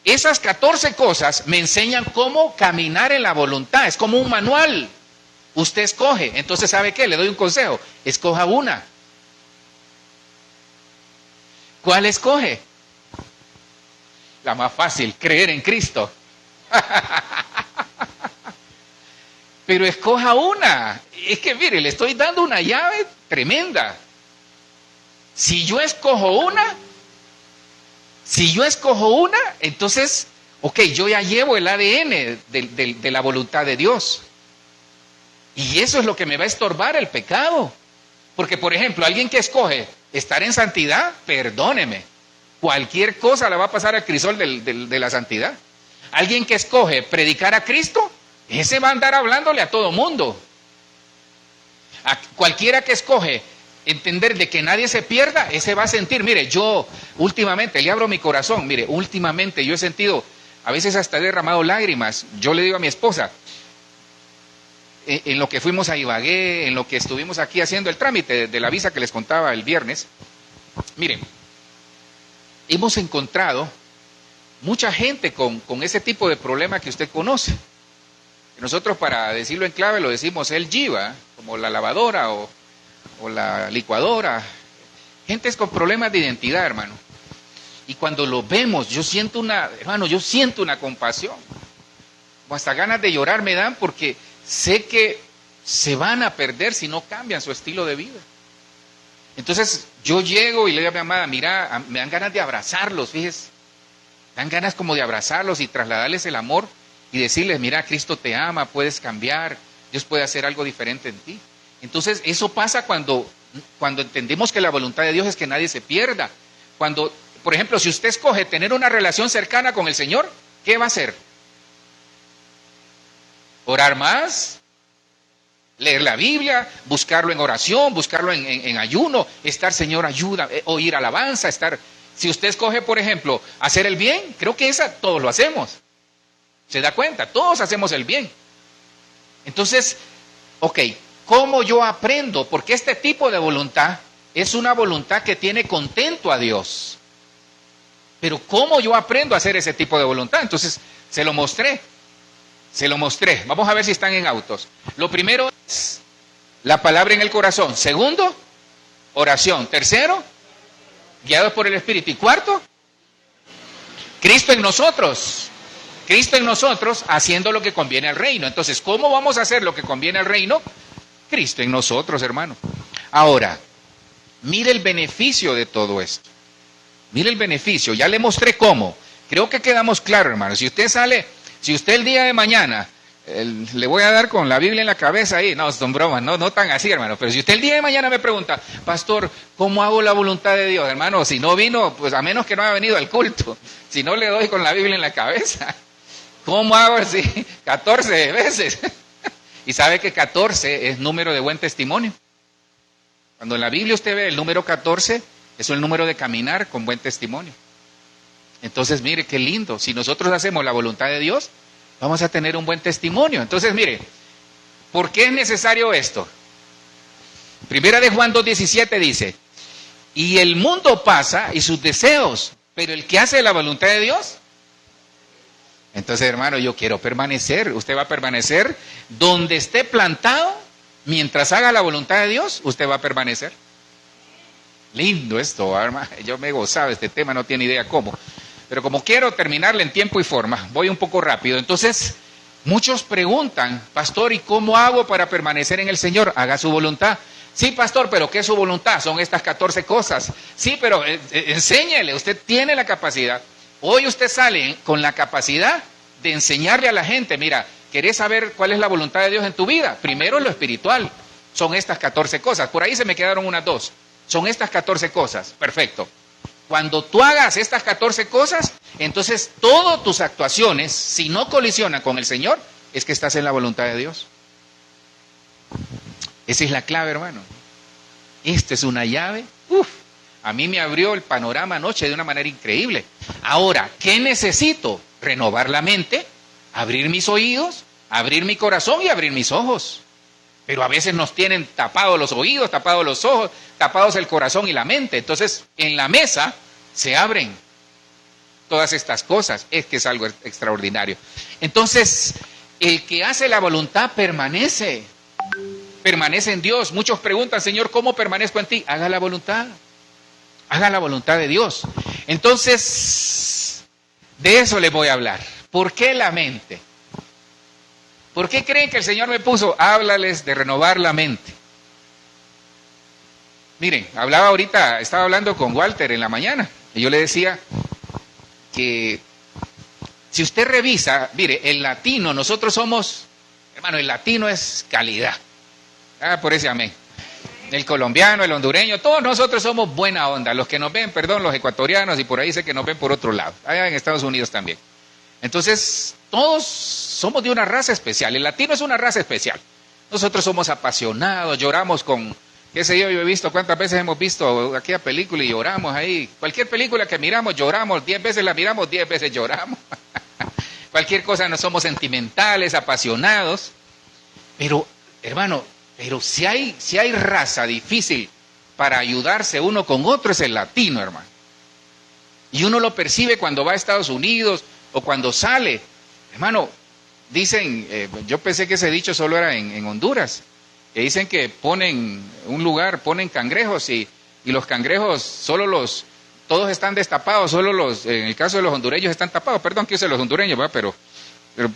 Esas 14 cosas me enseñan cómo caminar en la voluntad, es como un manual. Usted escoge, entonces ¿sabe qué? Le doy un consejo, escoja una. ¿Cuál escoge? La más fácil, creer en Cristo. Pero escoja una. Es que mire, le estoy dando una llave tremenda. Si yo escojo una, entonces, ok, yo ya llevo el ADN de la voluntad de Dios. Y eso es lo que me va a estorbar el pecado. Porque, por ejemplo, alguien que escoge estar en santidad, perdóneme, cualquier cosa le va a pasar al crisol de la santidad. Alguien que escoge predicar a Cristo, ese va a andar hablándole a todo mundo. A cualquiera que escoge entender de que nadie se pierda, ese va a sentir, mire, yo últimamente, le abro mi corazón, mire, últimamente yo he sentido, a veces hasta he derramado lágrimas. Yo le digo a mi esposa, en lo que fuimos a Ibagué, en lo que estuvimos aquí haciendo el trámite de la visa que les contaba el viernes, miren, hemos encontrado mucha gente con ese tipo de problema que usted conoce. Nosotros, para decirlo en clave, lo decimos el jiva, como la lavadora o la licuadora. Gentes con problemas de identidad, hermano. Y cuando lo vemos, yo siento una compasión. O hasta ganas de llorar me dan porque sé que se van a perder si no cambian su estilo de vida. Entonces yo llego y le digo a mi amada, mira, me dan ganas de abrazarlos, fíjese. Dan ganas como de abrazarlos y trasladarles el amor y decirles, mira, Cristo te ama, puedes cambiar, Dios puede hacer algo diferente en ti. Entonces eso pasa cuando entendemos que la voluntad de Dios es que nadie se pierda. Cuando, por ejemplo, si usted escoge tener una relación cercana con el Señor, ¿qué va a hacer? Orar más, leer la Biblia, buscarlo en oración, buscarlo en ayuno, estar, Señor, ayuda, oír alabanza, estar. Si usted escoge, por ejemplo, hacer el bien, creo que todos lo hacemos. ¿Se da cuenta? Todos hacemos el bien. Entonces, ok, ¿cómo yo aprendo? Porque este tipo de voluntad es una voluntad que tiene contento a Dios. Pero ¿cómo yo aprendo a hacer ese tipo de voluntad? Entonces, se lo mostré. Vamos a ver si están en autos. Lo primero es la palabra en el corazón. Segundo, oración. Tercero, guiados por el Espíritu. Y cuarto, Cristo en nosotros. Cristo en nosotros haciendo lo que conviene al reino. Entonces, ¿cómo vamos a hacer lo que conviene al reino? Cristo en nosotros, hermano. Ahora, Mire el beneficio de todo esto. Mire el beneficio, ya le mostré cómo. Creo que quedamos claros, hermano. Si usted el día de mañana, le voy a dar con la Biblia en la cabeza ahí, no, son bromas, no tan así, hermano. Pero si usted el día de mañana me pregunta, pastor, ¿cómo hago la voluntad de Dios? Hermano, si no vino, pues a menos que no haya venido al culto. Si no le doy con la Biblia en la cabeza. ¿Cómo hago así? 14 veces. Y sabe que 14 es número de buen testimonio. Cuando en la Biblia usted ve el número 14, es el número de caminar con buen testimonio. Entonces, mire, qué lindo. Si nosotros hacemos la voluntad de Dios, vamos a tener un buen testimonio. Entonces, mire, ¿por qué es necesario esto? Primera de Juan 2:17 dice, y el mundo pasa y sus deseos, pero el que hace la voluntad de Dios. Entonces, hermano, yo quiero permanecer. Usted va a permanecer donde esté plantado, mientras haga la voluntad de Dios, usted va a permanecer. Lindo esto, hermano. Yo me he gozado este tema, no tiene idea cómo. Pero como quiero terminarle en tiempo y forma, voy un poco rápido. Entonces, muchos preguntan, pastor, ¿y cómo hago para permanecer en el Señor? Haga su voluntad. Sí, pastor, pero ¿qué es su voluntad? Son estas 14 cosas. Sí, pero enséñele, usted tiene la capacidad. Hoy usted sale con la capacidad de enseñarle a la gente, mira, ¿querés saber cuál es la voluntad de Dios en tu vida? Primero lo espiritual, son estas 14 cosas. Por ahí se me quedaron unas 2. Son estas 14 cosas, perfecto. Cuando tú hagas estas 14 cosas, entonces todas tus actuaciones, si no colisionan con el Señor, es que estás en la voluntad de Dios. Esa es la clave, hermano. Esta es una llave. A mí me abrió el panorama anoche de una manera increíble. Ahora, ¿qué necesito? Renovar la mente, abrir mis oídos, abrir mi corazón y abrir mis ojos. Pero a veces nos tienen tapados los oídos, tapados los ojos, tapados el corazón y la mente. Entonces, en la mesa se abren todas estas cosas. Es que es algo extraordinario. Entonces, el que hace la voluntad permanece en Dios. Muchos preguntan, Señor, ¿cómo permanezco en ti? Haga la voluntad. Haga la voluntad de Dios. Entonces, de eso les voy a hablar. ¿Por qué la mente? ¿Por qué creen que el Señor me puso? Háblales de renovar la mente. Miren, estaba hablando con Walter en la mañana, y yo le decía que si usted revisa, mire, el latino, nosotros somos, hermano, el latino es calidad. Por ese amén. El colombiano, el hondureño, todos nosotros somos buena onda. Los que nos ven, los ecuatorianos, y por ahí sé que nos ven por otro lado. Allá en Estados Unidos también. Entonces, todos somos de una raza especial. El latino es una raza especial. Nosotros somos apasionados, lloramos con, qué sé yo he visto, cuántas veces hemos visto aquella película y lloramos ahí. Cualquier película que miramos, lloramos. 10 veces la miramos, 10 veces lloramos. Cualquier cosa, no somos sentimentales, apasionados. Pero, hermano, si hay raza difícil para ayudarse uno con otro, es el latino, hermano. Y uno lo percibe cuando va a Estados Unidos o cuando sale. Hermano, dicen, yo pensé que ese dicho solo era en Honduras, que dicen que ponen cangrejos y los cangrejos todos están destapados, en el caso de los hondureños están tapados. Perdón que use los hondureños, pero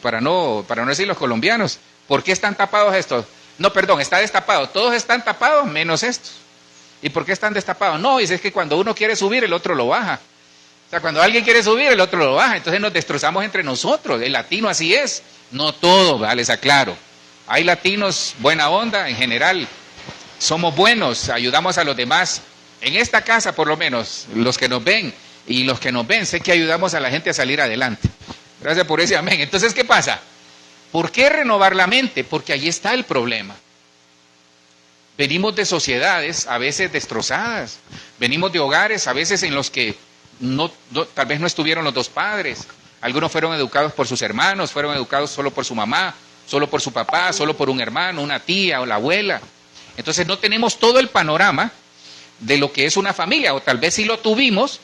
para no decir los colombianos. ¿Por qué están tapados estos? No, perdón, está destapado. Todos están tapados menos estos. ¿Y por qué están destapados? No, es que cuando uno quiere subir, el otro lo baja. O sea, cuando alguien quiere subir, el otro lo baja. Entonces nos destrozamos entre nosotros. El latino así es. No todo, ¿vale? Les aclaro. Hay latinos buena onda, en general. Somos buenos, ayudamos a los demás. En esta casa, por lo menos, los que nos ven y los que nos ven, sé que ayudamos a la gente a salir adelante. Gracias por ese amén. Entonces, ¿qué pasa? ¿Por qué renovar la mente? Porque ahí está el problema. Venimos de sociedades a veces destrozadas, venimos de hogares a veces en los que tal vez no estuvieron los dos padres, algunos fueron educados por sus hermanos, fueron educados solo por su mamá, solo por su papá, solo por un hermano, una tía o la abuela. Entonces no tenemos todo el panorama de lo que es una familia, o tal vez sí lo tuvimos,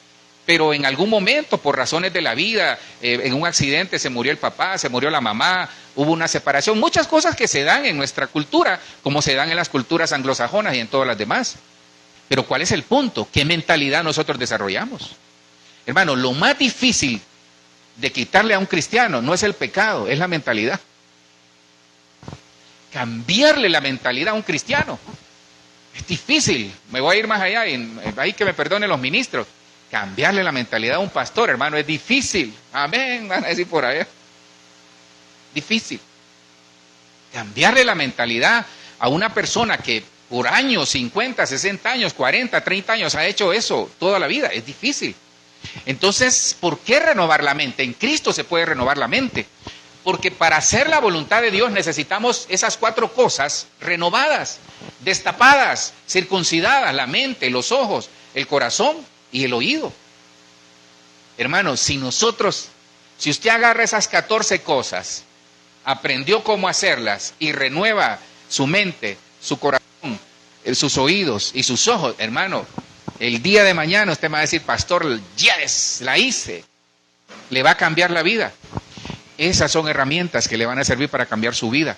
pero en algún momento, por razones de la vida, en un accidente se murió el papá, se murió la mamá, hubo una separación, muchas cosas que se dan en nuestra cultura, como se dan en las culturas anglosajonas y en todas las demás. Pero ¿cuál es el punto? ¿Qué mentalidad nosotros desarrollamos? Hermano, lo más difícil de quitarle a un cristiano no es el pecado, es la mentalidad. Cambiarle la mentalidad a un cristiano. Es difícil, me voy a ir más allá, y ahí que me perdonen los ministros. Cambiarle la mentalidad a un pastor, hermano, es difícil. Amén, van a decir por allá. Difícil. Cambiarle la mentalidad a una persona que por años, 50, 60 años, 40, 30 años ha hecho eso toda la vida, es difícil. Entonces, ¿por qué renovar la mente? En Cristo se puede renovar la mente. Porque para hacer la voluntad de Dios necesitamos esas 4 cosas renovadas, destapadas, circuncidadas: la mente, los ojos, el corazón y el oído. Hermanos, si usted agarra esas 14 cosas, aprendió cómo hacerlas y renueva su mente, su corazón, sus oídos y sus ojos, hermano, el día de mañana usted me va a decir: pastor, yes, la hice. Le va a cambiar la vida. Esas son herramientas que le van a servir para cambiar su vida.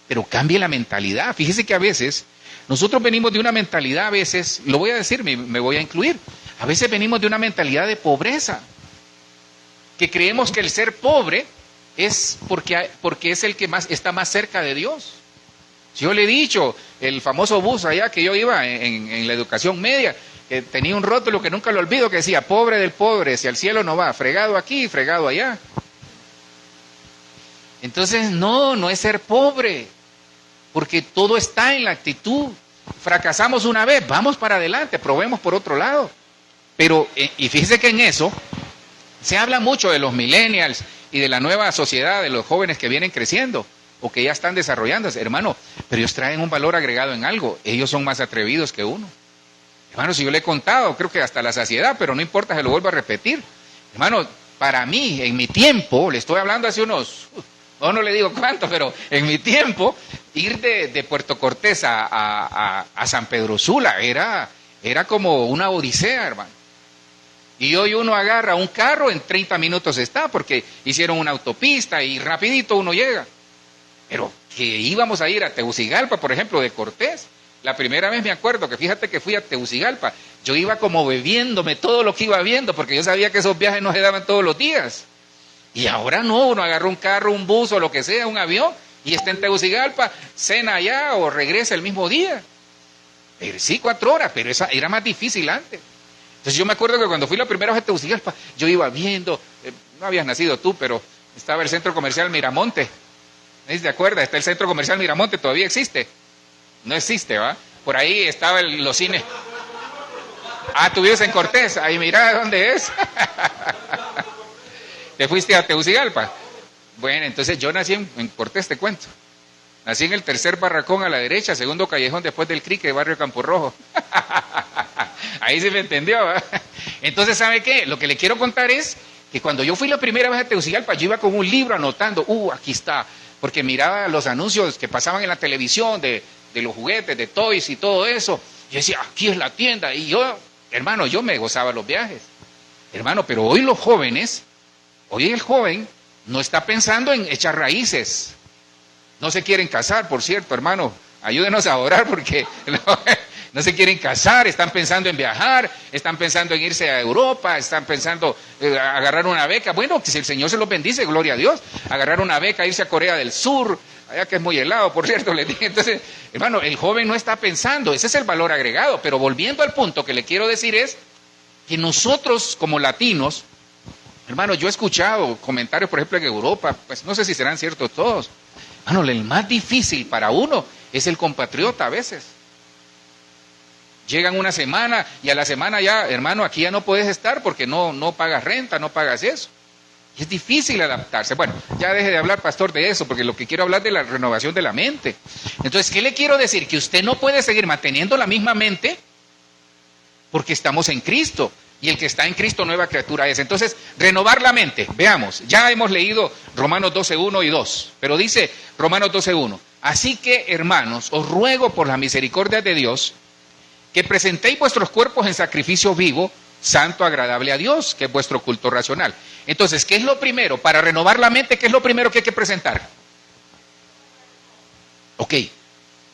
Pero cambie la mentalidad. Fíjese que a veces, nosotros venimos de una mentalidad, a veces, lo voy a decir, me voy a incluir, a veces venimos de una mentalidad de pobreza. Que creemos que el ser pobre es porque es el que está más cerca de Dios. Yo le he dicho, el famoso bus allá que yo iba en la educación media, que tenía un rótulo que nunca lo olvido, que decía: pobre del pobre, si al cielo no va, fregado aquí, fregado allá. Entonces, no es ser pobre, porque todo está en la actitud. Fracasamos una vez, vamos para adelante, probemos por otro lado. Pero, y fíjese que en eso, se habla mucho de los millennials y de la nueva sociedad, de los jóvenes que vienen creciendo o que ya están desarrollándose, hermano, pero ellos traen un valor agregado en algo. Ellos son más atrevidos que uno. Hermano, si yo le he contado, creo que hasta la saciedad, pero no importa, se lo vuelvo a repetir. Hermano, para mí, en mi tiempo, le estoy hablando hace unos, no le digo cuánto, pero en mi tiempo, ir de Puerto Cortés a San Pedro Sula era como una odisea, hermano. Y hoy uno agarra un carro, en 30 minutos está, porque hicieron una autopista y rapidito uno llega. Pero que íbamos a ir a Tegucigalpa, por ejemplo, de Cortés. La primera vez me acuerdo que fíjate que fui a Tegucigalpa, yo iba como bebiéndome todo lo que iba viendo, porque yo sabía que esos viajes no se daban todos los días. Y ahora no, uno agarra un carro, un bus o lo que sea, un avión, y está en Tegucigalpa, cena allá o regresa el mismo día. Pero sí, 4 horas, pero esa era más difícil antes. Entonces yo me acuerdo que cuando fui la primera vez a Tegucigalpa, yo iba viendo, no habías nacido tú, pero estaba el centro comercial Miramonte. ¿De acuerdo? Está el centro comercial Miramonte, todavía existe. No existe, ¿va? Por ahí estaba los cines. Ah, tú vives en Cortés, ahí mira dónde es. ¿Te fuiste a Tegucigalpa? Bueno, entonces yo nací en Cortés, te cuento. Nací en el 3er barracón a la derecha, 2º callejón después del Crique, barrio Campo Rojo. Ahí se me entendió, ¿va? Entonces, ¿sabe qué? Lo que le quiero contar es que cuando yo fui la primera vez a Tegucigalpa, yo iba con un libro anotando, aquí está, porque miraba los anuncios que pasaban en la televisión de los juguetes, de toys y todo eso. Yo decía, aquí es la tienda. Y yo, hermano, yo me gozaba los viajes. Hermano, pero hoy los jóvenes, hoy el joven no está pensando en echar raíces. No se quieren casar, por cierto, hermano. Ayúdenos a orar porque no se quieren casar, están pensando en viajar, están pensando en irse a Europa, están pensando agarrar una beca. Bueno, si el Señor se los bendice, gloria a Dios. Agarrar una beca, irse a Corea del Sur, allá que es muy helado, por cierto, le dije. Entonces, hermano, el joven no está pensando, ese es el valor agregado. Pero volviendo al punto que le quiero decir es que nosotros como latinos, hermano, yo he escuchado comentarios, por ejemplo, en Europa, pues no sé si serán ciertos todos. Hermano, el más difícil para uno es el compatriota a veces. Llegan una semana y a la semana ya, hermano, aquí ya no puedes estar porque no pagas renta, no pagas eso. Y es difícil adaptarse. Bueno, ya deje de hablar, pastor, de eso, porque lo que quiero hablar es de la renovación de la mente. Entonces, ¿qué le quiero decir? Que usted no puede seguir manteniendo la misma mente porque estamos en Cristo. Y el que está en Cristo, nueva criatura es. Entonces, renovar la mente. Veamos, ya hemos leído Romanos 12:1 y 2. Pero dice Romanos 12:1. Así que, hermanos, os ruego por la misericordia de Dios, que presentéis vuestros cuerpos en sacrificio vivo, santo, agradable a Dios, que es vuestro culto racional. Entonces, ¿qué es lo primero? Para renovar la mente, ¿qué es lo primero que hay que presentar? Ok.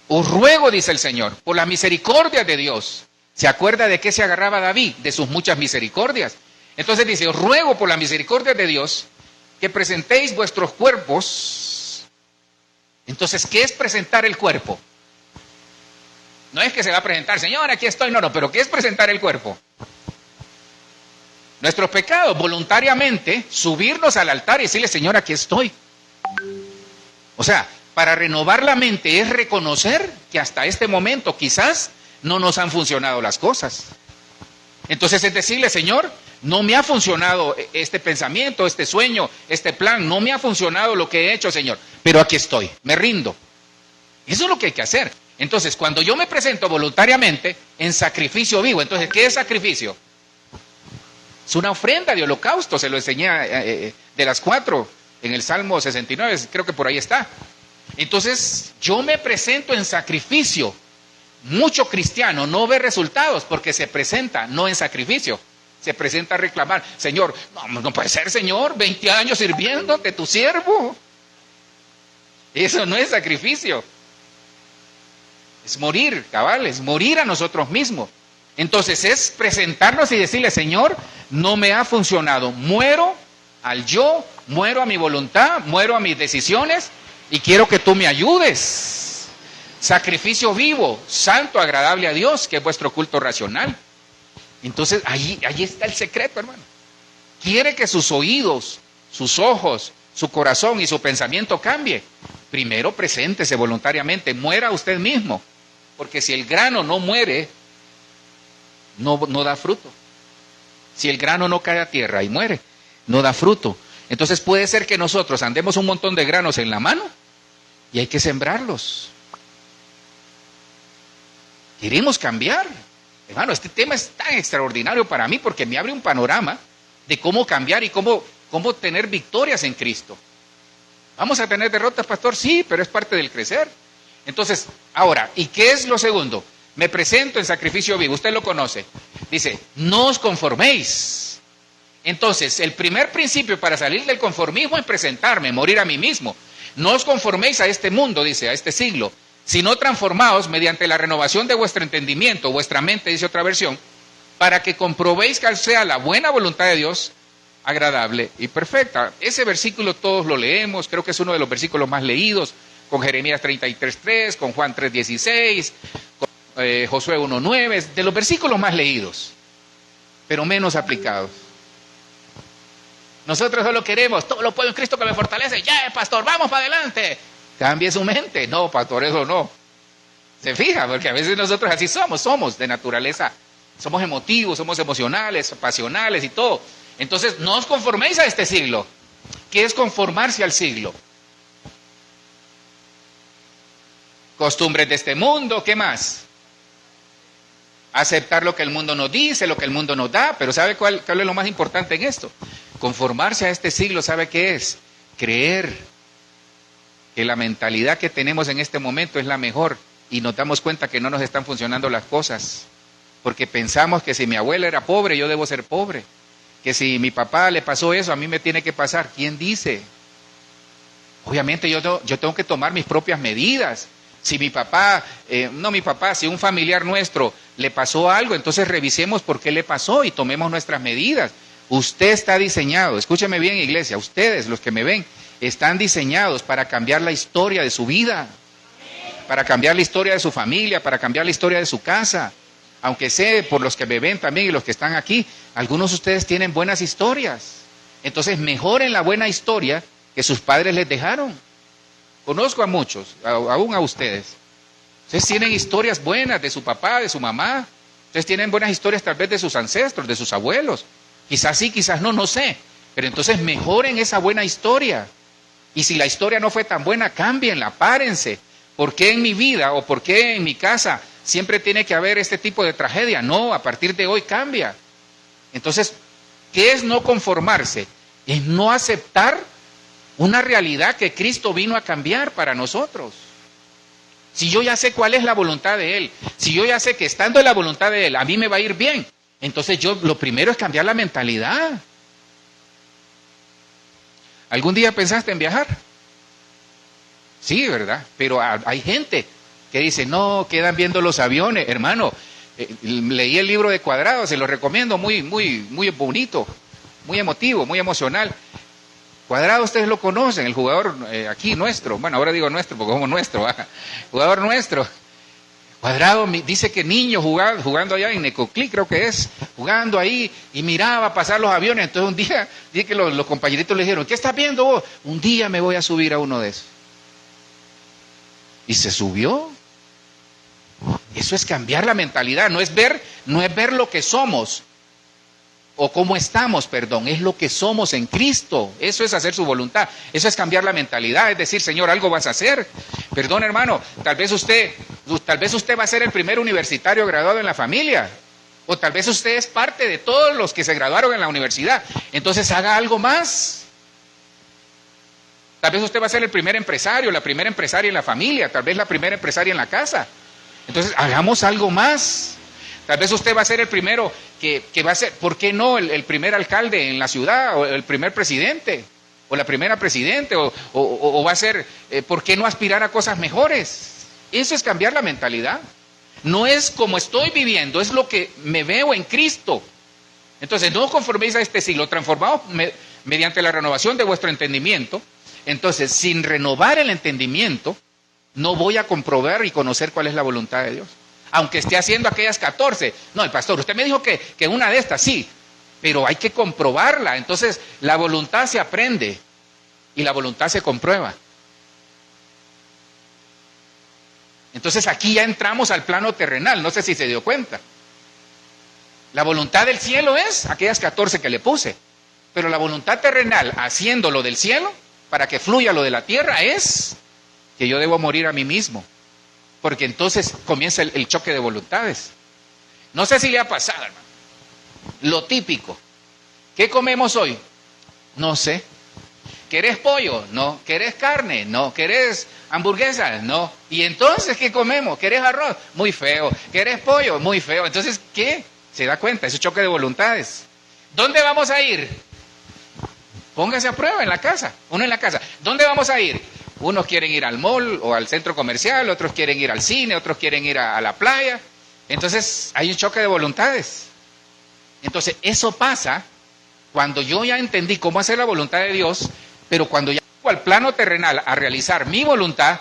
Os ruego, dice el Señor, por la misericordia de Dios. ¿Se acuerda de qué se agarraba David? De sus muchas misericordias. Entonces dice, os ruego por la misericordia de Dios que presentéis vuestros cuerpos. Entonces, ¿qué es presentar el cuerpo? No es que se va a presentar, Señor, aquí estoy, no, pero ¿qué es presentar el cuerpo? Nuestros pecados, voluntariamente, subirnos al altar y decirle, Señor, aquí estoy. O sea, para renovar la mente es reconocer que hasta este momento quizás no nos han funcionado las cosas. Entonces es decirle, Señor, no me ha funcionado este pensamiento, este sueño, este plan, no me ha funcionado lo que he hecho, Señor, pero aquí estoy, me rindo. Eso es lo que hay que hacer. Entonces, cuando yo me presento voluntariamente en sacrificio vivo, entonces, ¿qué es sacrificio? Es una ofrenda de holocausto, se lo enseñé de las 4 en el Salmo 69, creo que por ahí está. Entonces, yo me presento en sacrificio. Mucho cristiano no ve resultados porque se presenta no en sacrificio, se presenta a reclamar, Señor, no puede ser, Señor, 20 años sirviéndote, tu siervo. Eso no es sacrificio. Es morir, cabal, es morir a nosotros mismos. Entonces es presentarnos y decirle, Señor, no me ha funcionado, muero al yo, muero a mi voluntad, muero a mis decisiones y quiero que tú me ayudes. Sacrificio vivo, santo, agradable a Dios, que es vuestro culto racional. Entonces ahí está el secreto, hermano. Quiere que sus oídos, sus ojos, su corazón y su pensamiento cambie. Primero preséntese voluntariamente, muera usted mismo. Porque si el grano no muere, no da fruto. Si el grano no cae a tierra y muere, no da fruto. Entonces puede ser que nosotros andemos un montón de granos en la mano y hay que sembrarlos. Queremos cambiar. Hermano, este tema es tan extraordinario para mí porque me abre un panorama de cómo cambiar y cómo tener victorias en Cristo. ¿Vamos a tener derrotas, pastor? Sí, pero es parte del crecer. Entonces, ahora, ¿y qué es lo segundo? Me presento en sacrificio vivo, usted lo conoce. Dice, no os conforméis. Entonces, el primer principio para salir del conformismo es presentarme, morir a mí mismo. No os conforméis a este mundo, dice, a este siglo, sino transformaos mediante la renovación de vuestro entendimiento, vuestra mente, dice otra versión, para que comprobéis cuál sea la buena voluntad de Dios, agradable y perfecta. Ese versículo todos lo leemos, creo que es uno de los versículos más leídos, con Jeremías 33:3, con Juan 3:16, con Josué 1:9, de los versículos más leídos, pero menos aplicados. Nosotros solo queremos, todo lo puedo en Cristo que me fortalece, ya, pastor, vamos para adelante. Cambie su mente. No, pastor, eso no. Se fija, porque a veces nosotros así somos de naturaleza. Somos emotivos, somos emocionales, pasionales y todo. Entonces, no os conforméis a este siglo. ¿Qué es conformarse al siglo? Costumbres de este mundo, ¿qué más? Aceptar lo que el mundo nos dice, lo que el mundo nos da. Pero ¿sabe cuál es lo más importante en esto? Conformarse a este siglo, ¿sabe qué es? Creer que la mentalidad que tenemos en este momento es la mejor y nos damos cuenta que no nos están funcionando las cosas, porque pensamos que si mi abuela era pobre, yo debo ser pobre, que si mi papá le pasó eso, a mí me tiene que pasar. ¿Quién dice? Obviamente yo tengo que tomar mis propias medidas. Si mi papá, si un familiar nuestro le pasó algo, entonces revisemos por qué le pasó y tomemos nuestras medidas. Usted está diseñado, escúcheme bien, iglesia, ustedes los que me ven, están diseñados para cambiar la historia de su vida, para cambiar la historia de su familia, para cambiar la historia de su casa. Aunque sé, por los que me ven también y los que están aquí, algunos de ustedes tienen buenas historias. Entonces mejoren la buena historia que sus padres les dejaron. Conozco a muchos, aún a ustedes. Ustedes tienen historias buenas de su papá, de su mamá. Ustedes tienen buenas historias tal vez de sus ancestros, de sus abuelos. Quizás sí, quizás no sé. Pero entonces mejoren esa buena historia. Y si la historia no fue tan buena, cámbienla, párense. ¿Por qué en mi vida o por qué en mi casa siempre tiene que haber este tipo de tragedia? No, a partir de hoy cambia. Entonces, ¿qué es no conformarse? Es no aceptar una realidad que Cristo vino a cambiar para nosotros. Si yo ya sé cuál es la voluntad de Él, si yo ya sé que estando en la voluntad de Él, a mí me va a ir bien, entonces lo primero es cambiar la mentalidad. ¿Algún día pensaste en viajar? Sí, ¿verdad? Pero hay gente que dice, no, quedan viendo los aviones. Hermano, leí el libro de Cuadrado, se lo recomiendo, muy bonito, muy emotivo, muy emocional. Cuadrado ustedes lo conocen, el jugador aquí nuestro, bueno, ahora digo nuestro porque como nuestro, jugador nuestro. Cuadrado dice que niño jugando allá en Necoclí, creo que es, jugando ahí y miraba pasar los aviones. Entonces un día, dije que los compañeritos le dijeron, ¿qué estás viendo vos? Un día me voy a subir a uno de esos. Y se subió. Eso es cambiar la mentalidad, no es ver lo que somos, o cómo estamos, perdón, es lo que somos en Cristo. Eso es hacer su voluntad, eso es cambiar la mentalidad, es decir, Señor, algo vas a hacer. Perdón, hermano, tal vez usted va a ser el primer universitario graduado en la familia, o tal vez usted es parte de todos los que se graduaron en la universidad, entonces haga algo más. Tal vez usted va a ser el primer empresario, la primera empresaria en la familia, tal vez la primera empresaria en la casa. Entonces hagamos algo más. Tal vez usted va a ser el primero que va a ser, ¿por qué no? El primer alcalde en la ciudad, o el primer presidente, o la primera presidente, o va a ser, ¿por qué no aspirar a cosas mejores? Eso es cambiar la mentalidad. No es como estoy viviendo, es lo que me veo en Cristo. Entonces, no conforméis a este siglo, transformados mediante la renovación de vuestro entendimiento. Entonces, sin renovar el entendimiento, no voy a comprobar y conocer cuál es la voluntad de Dios. Aunque esté haciendo aquellas 14. No, el pastor, usted me dijo que una de estas, sí, pero hay que comprobarla. Entonces, la voluntad se aprende y la voluntad se comprueba. Entonces, aquí ya entramos al plano terrenal, no sé si se dio cuenta. La voluntad del cielo es aquellas 14 que le puse, pero la voluntad terrenal, haciendo lo del cielo, para que fluya lo de la tierra, es que yo debo morir a mí mismo. Porque entonces comienza el choque de voluntades. No sé si le ha pasado, hermano. Lo típico. ¿Qué comemos hoy? No sé. ¿Querés pollo? No. ¿Querés carne? No. ¿Querés hamburguesa? No. ¿Y entonces qué comemos? ¿Querés arroz? Muy feo. ¿Querés pollo? Muy feo. Entonces, ¿qué? ¿Se da cuenta? Es un choque de voluntades. ¿Dónde vamos a ir? Póngase a prueba en la casa. Uno en la casa. ¿Dónde vamos a ir? Unos quieren ir al mall o al centro comercial, otros quieren ir al cine, otros quieren ir a la playa. Entonces hay un choque de voluntades. Entonces eso pasa cuando yo ya entendí cómo hacer la voluntad de Dios, pero cuando ya llego al plano terrenal a realizar mi voluntad,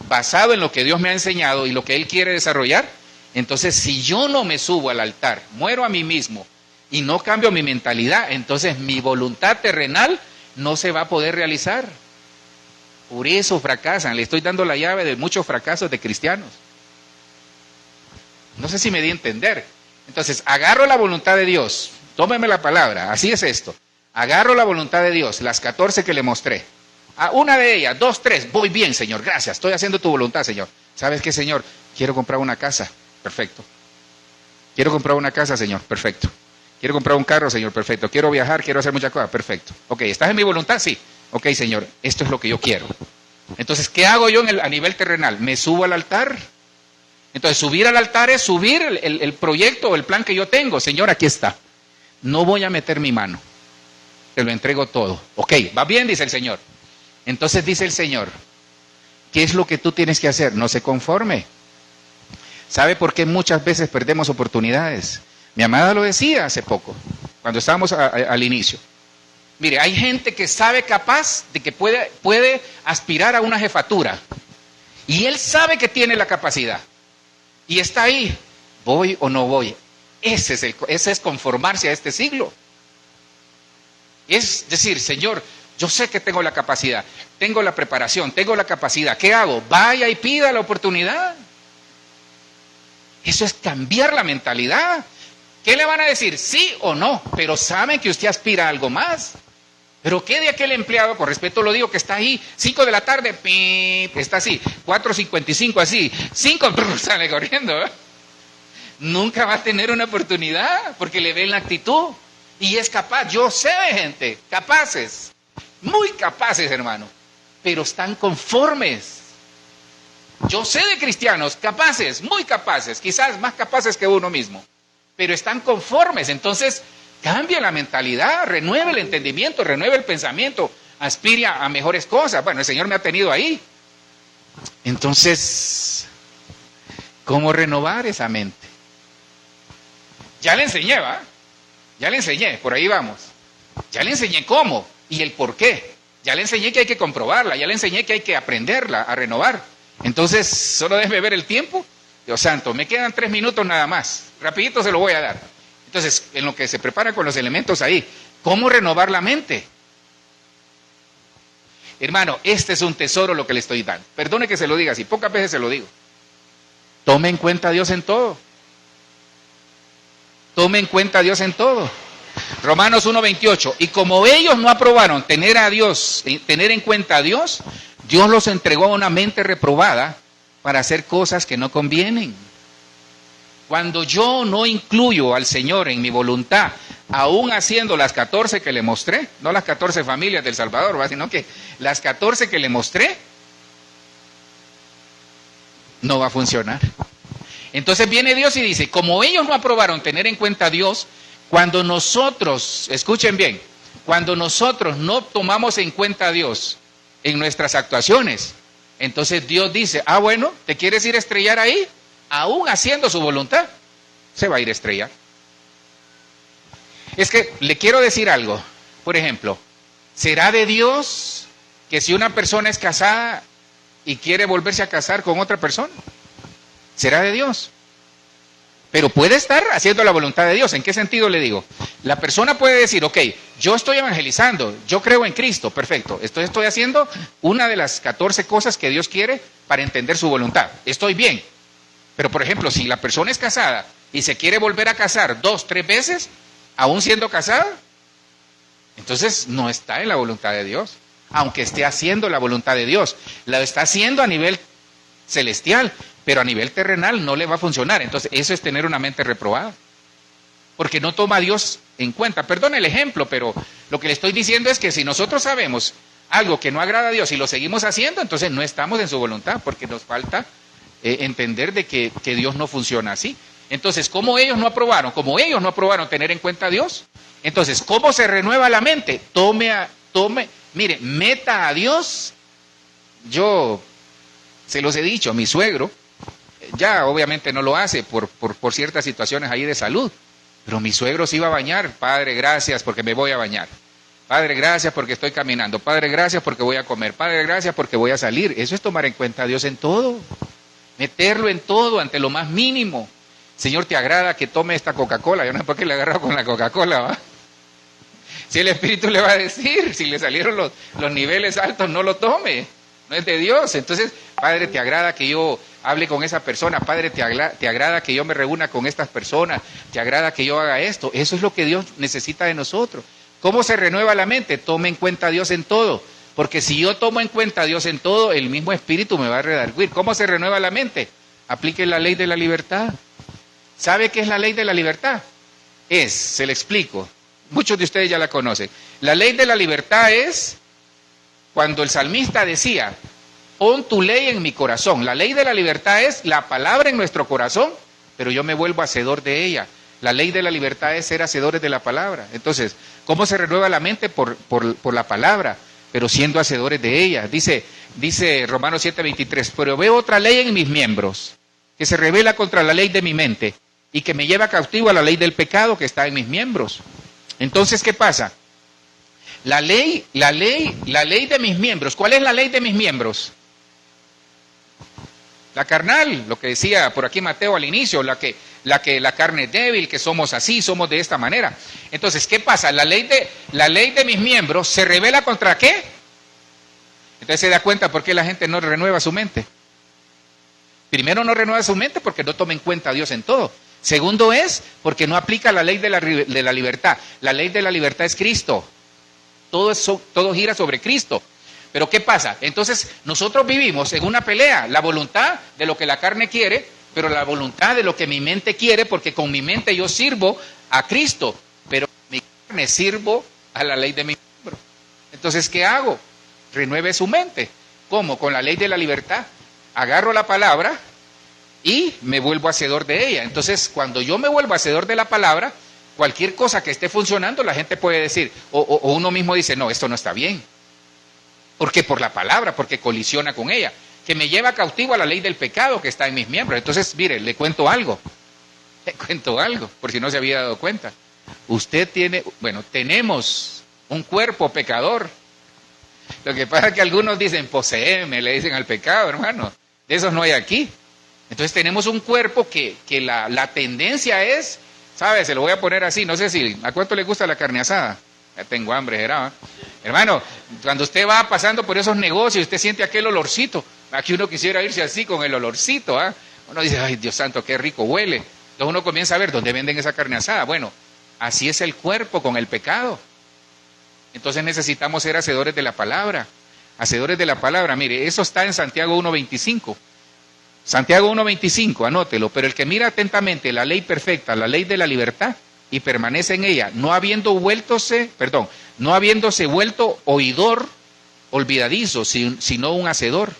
basado en lo que Dios me ha enseñado y lo que Él quiere desarrollar, entonces si yo no me subo al altar, muero a mí mismo y no cambio mi mentalidad, entonces mi voluntad terrenal no se va a poder realizar. Por eso fracasan. Le estoy dando la llave de muchos fracasos de cristianos. No sé si me di a entender. Entonces, agarro la voluntad de Dios. Tómeme la palabra. Así es esto. Agarro la voluntad de Dios, las 14 que le mostré. A una de ellas, 2, 3. Voy bien, Señor. Gracias. Estoy haciendo tu voluntad, Señor. ¿Sabes qué, Señor? Quiero comprar una casa. Perfecto. Quiero comprar una casa, Señor. Perfecto. Quiero comprar un carro, Señor. Perfecto. Quiero viajar. Quiero hacer muchas cosas. Perfecto. Ok, ¿estás en mi voluntad? Sí. Ok, Señor, esto es lo que yo quiero. Entonces, ¿qué hago yo a nivel terrenal? Me subo al altar. Entonces, subir al altar es subir el proyecto o el plan que yo tengo. Señor, aquí está. No voy a meter mi mano. Te lo entrego todo. Ok, va bien, dice el Señor. Entonces dice el Señor, ¿qué es lo que tú tienes que hacer? No se conforme. ¿Sabe por qué muchas veces perdemos oportunidades? Mi amada lo decía hace poco, cuando estábamos al inicio. Mire, hay gente que sabe capaz de que puede aspirar a una jefatura. Y él sabe que tiene la capacidad. Y está ahí. ¿Voy o no voy? Ese es conformarse a este siglo. Es decir, Señor, yo sé que tengo la capacidad, tengo la preparación, tengo la capacidad. ¿Qué hago? Vaya y pida la oportunidad. Eso es cambiar la mentalidad. ¿Qué le van a decir? Sí o no, pero saben que usted aspira a algo más. Pero ¿qué de aquel empleado, con respeto lo digo, que está ahí, 5 de la tarde, pip, está así, 4:55 así, 5, sale corriendo, ¿eh? Nunca va a tener una oportunidad, porque le ven la actitud, y es capaz. Yo sé de gente, capaces, muy capaces, hermano, pero están conformes. Yo sé de cristianos capaces, muy capaces, quizás más capaces que uno mismo, pero están conformes. Entonces, cambia la mentalidad, renueve el entendimiento, renueve el pensamiento, aspire a mejores cosas. Bueno, el Señor me ha tenido ahí. Entonces, ¿cómo renovar esa mente? Ya le enseñé, ¿va? Ya le enseñé, por ahí vamos. Ya le enseñé cómo y el por qué. Ya le enseñé que hay que comprobarla, ya le enseñé que hay que aprenderla, a renovar. Entonces, solo déjeme ver el tiempo. Dios santo, me quedan 3 minutos nada más. Rapidito se lo voy a dar. Entonces, en lo que se prepara con los elementos ahí, ¿cómo renovar la mente? Hermano, este es un tesoro lo que le estoy dando. Perdone que se lo diga así, pocas veces se lo digo. Tome en cuenta a Dios en todo. Tome en cuenta a Dios en todo. Romanos 1:28. Y como ellos no aprobaron tener a Dios, tener en cuenta a Dios, Dios los entregó a una mente reprobada para hacer cosas que no convienen. Cuando yo no incluyo al Señor en mi voluntad, aún haciendo las 14 que le mostré, no las 14 familias del Salvador, sino que las 14 que le mostré, no va a funcionar. Entonces viene Dios y dice, como ellos no aprobaron tener en cuenta a Dios, cuando nosotros, escuchen bien, cuando nosotros no tomamos en cuenta a Dios en nuestras actuaciones, entonces Dios dice, bueno, ¿te quieres ir a estrellar ahí? Aún haciendo su voluntad, se va a ir a estrellar. Es que le quiero decir algo, por ejemplo, ¿será de Dios que si una persona es casada y quiere volverse a casar con otra persona? ¿Será de Dios? Pero puede estar haciendo la voluntad de Dios. ¿En qué sentido le digo? La persona puede decir, ok, yo estoy evangelizando, yo creo en Cristo, perfecto. Estoy haciendo una de las 14 cosas que Dios quiere para entender su voluntad. Estoy bien. Pero, por ejemplo, si la persona es casada y se quiere volver a casar 2, 3 veces, aún siendo casada, entonces no está en la voluntad de Dios. Aunque esté haciendo la voluntad de Dios, la está haciendo a nivel celestial, pero a nivel terrenal no le va a funcionar. Entonces eso es tener una mente reprobada, porque no toma a Dios en cuenta. Perdón el ejemplo, pero lo que le estoy diciendo es que si nosotros sabemos algo que no agrada a Dios y lo seguimos haciendo, entonces no estamos en su voluntad, porque nos falta entender de que Dios no funciona así. Entonces, como ellos no aprobaron tener en cuenta a Dios, entonces, ¿cómo se renueva la mente? Mire, meta a Dios. Yo se los he dicho, mi suegro, ya obviamente no lo hace por ciertas situaciones ahí de salud, pero mi suegro se iba a bañar. Padre, gracias porque me voy a bañar. Padre, gracias porque estoy caminando. Padre, gracias porque voy a comer. Padre, gracias porque voy a salir. Eso es tomar en cuenta a Dios en todo. Meterlo en todo, ante lo más mínimo. Señor, ¿te agrada que tome esta Coca-Cola? Yo no sé por qué le agarro con la Coca-Cola, ¿va? Si el Espíritu le va a decir, si le salieron los niveles altos, no lo tome. No es de Dios. Entonces, Padre, ¿te agrada que yo hable con esa persona? Padre, ¿te agrada que yo me reúna con estas personas? ¿Te agrada que yo haga esto? Eso es lo que Dios necesita de nosotros. ¿Cómo se renueva la mente? Tome en cuenta a Dios en todo. Porque si yo tomo en cuenta a Dios en todo, el mismo Espíritu me va a redarguir. ¿Cómo se renueva la mente? Aplique la ley de la libertad. ¿Sabe qué es la ley de la libertad? Se le explico. Muchos de ustedes ya la conocen. La ley de la libertad es cuando el salmista decía, pon tu ley en mi corazón. La ley de la libertad es la palabra en nuestro corazón, pero yo me vuelvo hacedor de ella. La ley de la libertad es ser hacedores de la palabra. Entonces, ¿cómo se renueva la mente? Por la palabra, pero siendo hacedores de ella. Dice Romanos 7:23, pero veo otra ley en mis miembros, que se revela contra la ley de mi mente, y que me lleva cautivo a la ley del pecado que está en mis miembros. Entonces, ¿qué pasa? La ley de mis miembros. ¿Cuál es la ley de mis miembros? La carnal, lo que decía por aquí Mateo al inicio, la que la carne es débil, que somos así, somos de esta manera. Entonces, ¿qué pasa? La ley de mis miembros se revela contra ¿qué? Entonces se da cuenta por qué la gente no renueva su mente. Primero, no renueva su mente porque no toma en cuenta a Dios en todo. Segundo es porque no aplica la ley de la libertad. La ley de la libertad es Cristo. Todo gira sobre Cristo. Pero ¿qué pasa? Entonces nosotros vivimos en una pelea. La voluntad de lo que la carne quiere, pero la voluntad de lo que mi mente quiere, porque con mi mente yo sirvo a Cristo, pero con mi carne sirvo a la ley de mi miembro. Entonces, ¿qué hago? Renueve su mente. ¿Cómo? Con la ley de la libertad. Agarro la palabra y me vuelvo hacedor de ella. Entonces, cuando yo me vuelvo hacedor de la palabra, cualquier cosa que esté funcionando, la gente puede decir, o uno mismo dice, no, esto no está bien. ¿Por qué? Por la palabra, porque colisiona con ella, que me lleva cautivo a la ley del pecado que está en mis miembros. Entonces, mire, le cuento algo, por si no se había dado cuenta. Tenemos un cuerpo pecador. Lo que pasa es que algunos dicen, poseeme, le dicen al pecado, hermano. De esos no hay aquí. Entonces tenemos un cuerpo que la tendencia es, ¿sabes? Se lo voy a poner así, no sé si, ¿a cuánto le gusta la carne asada? Ya tengo hambre, ¿verdad? Hermano, cuando usted va pasando por esos negocios, usted siente aquel olorcito. Aquí uno quisiera irse así con el olorcito, ¿ah? Uno dice, ay, Dios santo, qué rico huele. Entonces uno comienza a ver dónde venden esa carne asada. Bueno, así es el cuerpo con el pecado. Entonces necesitamos ser hacedores de la palabra. Hacedores de la palabra. Mire, eso está en Santiago 1:25. Santiago 1:25, anótelo. Pero el que mira atentamente la ley perfecta, la ley de la libertad, y permanece en ella, no habiéndose vuelto oidor olvidadizo, sino un hacedor,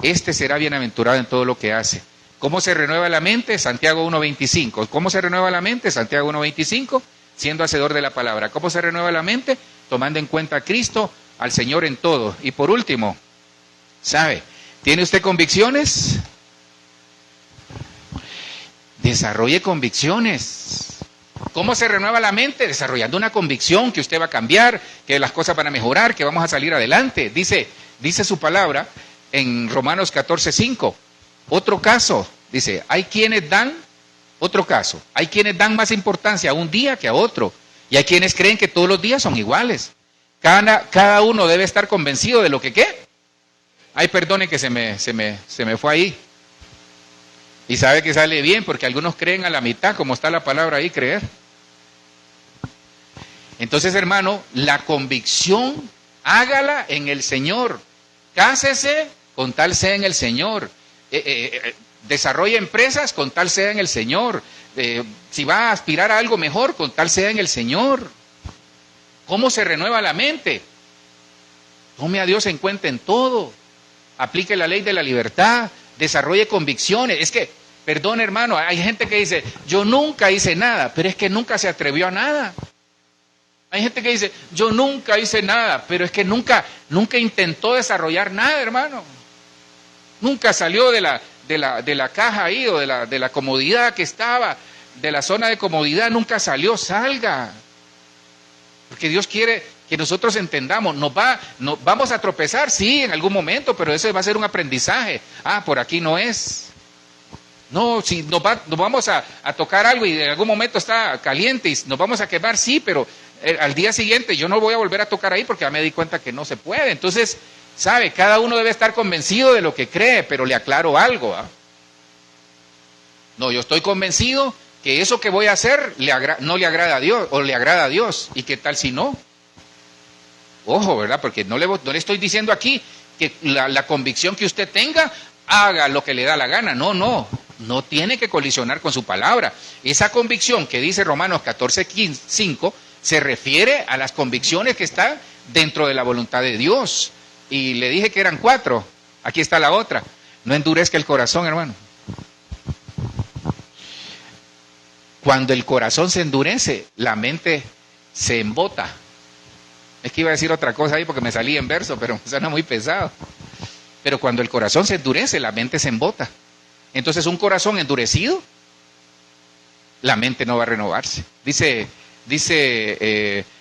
este será bienaventurado en todo lo que hace. ¿Cómo se renueva la mente? Santiago 1:25. ¿Cómo se renueva la mente? Santiago 1:25, siendo hacedor de la palabra. ¿Cómo se renueva la mente? Tomando en cuenta a Cristo, al Señor en todo. Y por último, ¿sabe? ¿Tiene usted convicciones? Desarrolle convicciones. ¿Cómo se renueva la mente? Desarrollando una convicción que usted va a cambiar, que las cosas van a mejorar, que vamos a salir adelante. Dice su palabra en Romanos 14:5. Otro caso, dice, hay quienes dan más importancia a un día que a otro. Y hay quienes creen que todos los días son iguales. Cada uno debe estar convencido de lo que ¿qué? Ay, perdone que se me fue ahí. Y sabe que sale bien, porque algunos creen a la mitad, como está la palabra ahí, creer. Entonces, hermano, la convicción, hágala en el Señor. Cásese con tal sea en el Señor. Desarrolle empresas con tal sea en el Señor. Si va a aspirar a algo mejor, con tal sea en el Señor. ¿Cómo se renueva la mente? Tome a Dios en cuenta en todo. Aplique la ley de la libertad. Desarrolle convicciones. Es que, perdón hermano, hay gente que dice, yo nunca hice nada, pero es que nunca se atrevió a nada. Hay gente que dice, yo nunca hice nada, pero es que nunca intentó desarrollar nada, hermano. Nunca salió de la caja ahí, o de la comodidad que estaba, de la zona de comodidad, nunca salió, salga. Porque Dios quiere que nosotros entendamos, vamos a tropezar, sí, en algún momento, pero eso va a ser un aprendizaje. Ah, por aquí no es. No, si nos vamos a tocar algo y en algún momento está caliente y nos vamos a quemar, sí, pero al día siguiente yo no voy a volver a tocar ahí porque ya me di cuenta que no se puede. Entonces, ¿sabe? Cada uno debe estar convencido de lo que cree, pero le aclaro algo. No, yo estoy convencido que eso que voy a hacer no le agrada a Dios, o le agrada a Dios. ¿Y qué tal si no? Ojo, ¿verdad? Porque no le estoy diciendo aquí que la convicción que usted tenga, haga lo que le da la gana. No tiene que colisionar con su palabra. Esa convicción que dice Romanos 14:5 se refiere a las convicciones que están dentro de la voluntad de Dios. Y le dije que eran 4. Aquí está la otra. No endurezca el corazón, hermano. Cuando el corazón se endurece, la mente se embota. Es que iba a decir otra cosa ahí porque me salí en verso, pero me suena muy pesado. Pero cuando el corazón se endurece, la mente se embota. Entonces, un corazón endurecido, la mente no va a renovarse. Dice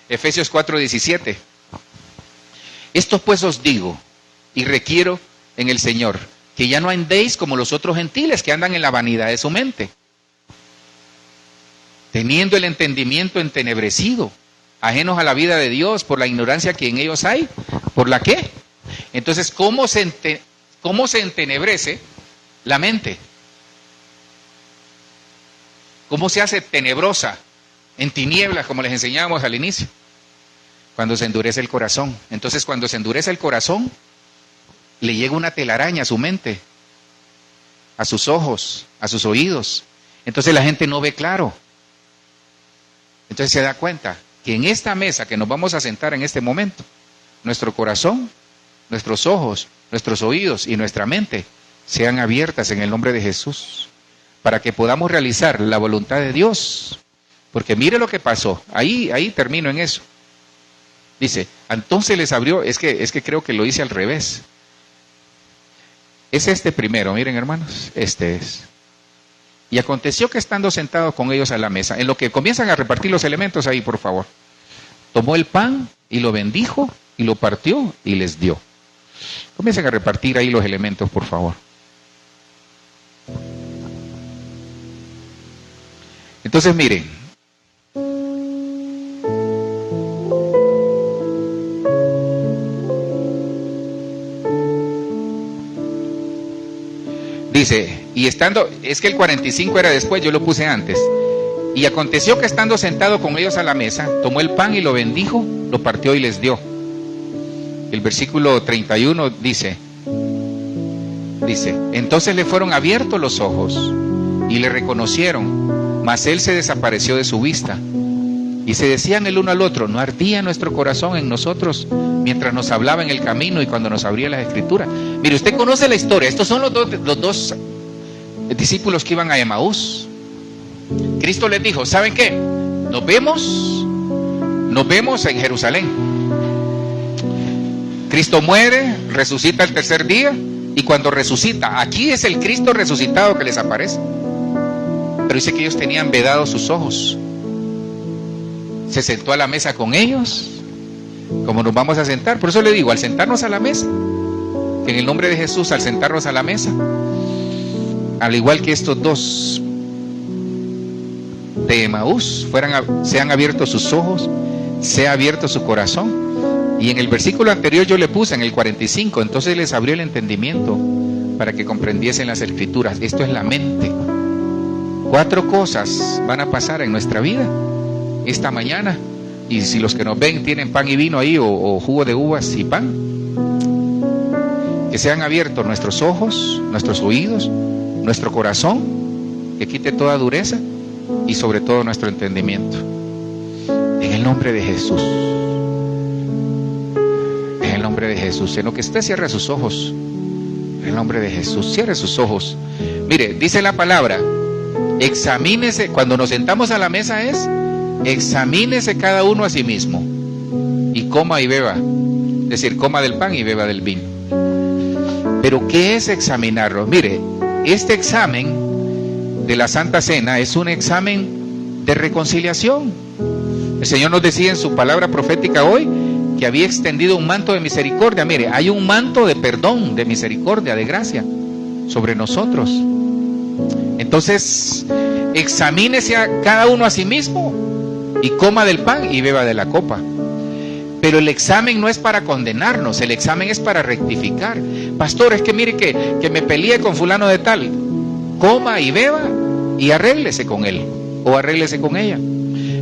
Efesios 4:17. Esto pues os digo y requiero en el Señor, que ya no andéis como los otros gentiles que andan en la vanidad de su mente, teniendo el entendimiento entenebrecido, ajenos a la vida de Dios por la ignorancia que en ellos hay. ¿Por la qué? Entonces, ¿cómo se entenebrece la mente? ¿Cómo se hace tenebrosa, en tinieblas, como les enseñábamos al inicio? Cuando se endurece el corazón. Entonces, cuando se endurece el corazón, le llega una telaraña a su mente, a sus ojos, a sus oídos. Entonces la gente no ve claro. Entonces se da cuenta que en esta mesa que nos vamos a sentar en este momento, nuestro corazón, nuestros ojos, nuestros oídos y nuestra mente sean abiertas en el nombre de Jesús, para que podamos realizar la voluntad de Dios. Porque mire lo que pasó, ahí termino en eso. Dice, entonces les abrió, es que creo que lo hice al revés. Es este primero, miren hermanos, este es. Y aconteció que estando sentados con ellos a la mesa, en lo que comienzan a repartir los elementos ahí, por favor, tomó el pan y lo bendijo y lo partió y les dio. Comiencen a repartir ahí los elementos, por favor. Entonces miren, dice, y estando, es que el 45 era después, yo lo puse antes. Y aconteció que estando sentado con ellos a la mesa, tomó el pan y lo bendijo, lo partió y les dio. El versículo 31 dice, entonces le fueron abiertos los ojos y le reconocieron, mas él se desapareció de su vista. Y se decían el uno al otro, ¿no ardía nuestro corazón en nosotros mientras nos hablaba en el camino y cuando nos abría las escrituras? Mire, usted conoce la historia. Estos son los dos discípulos que iban a Emaús. Cristo les dijo, ¿saben qué? Nos vemos en Jerusalén. Cristo muere, resucita el tercer día, y cuando resucita, aquí es el Cristo resucitado que les aparece. Pero dice que ellos tenían vedados sus ojos. Se sentó a la mesa con ellos, como nos vamos a sentar. Por eso le digo, al sentarnos a la mesa, que en el nombre de Jesús, al sentarnos a la mesa, al igual que estos dos de Emaús, sean abiertos sus ojos, sea abierto su corazón. Y en el versículo anterior yo le puse, en el 45, entonces les abrió el entendimiento para que comprendiesen las escrituras. Esto es la mente. 4 cosas van a pasar en nuestra vida esta mañana. Y si los que nos ven tienen pan y vino ahí, o jugo de uvas y pan, que sean abiertos nuestros ojos, nuestros oídos, nuestro corazón, que quite toda dureza, y sobre todo nuestro entendimiento. En el nombre de Jesús. En el nombre de Jesús. En lo que usted cierre sus ojos. En el nombre de Jesús. Cierre sus ojos. Mire, dice la palabra, examínese. Cuando nos sentamos a la mesa examínese cada uno a sí mismo. Y coma y beba. Es decir, coma del pan y beba del vino. Pero ¿qué es examinarlo? Mire, este examen de la Santa Cena es un examen de reconciliación. El Señor nos decía en su palabra profética hoy que había extendido un manto de misericordia. Mire, hay un manto de perdón, de misericordia, de gracia sobre nosotros. Entonces, examínese a cada uno a sí mismo y coma del pan y beba de la copa. Pero el examen no es para condenarnos, el examen es para rectificar. Pastor, es que mire que me peleé con fulano de tal. Coma y beba y arréglese con él o arréglese con ella.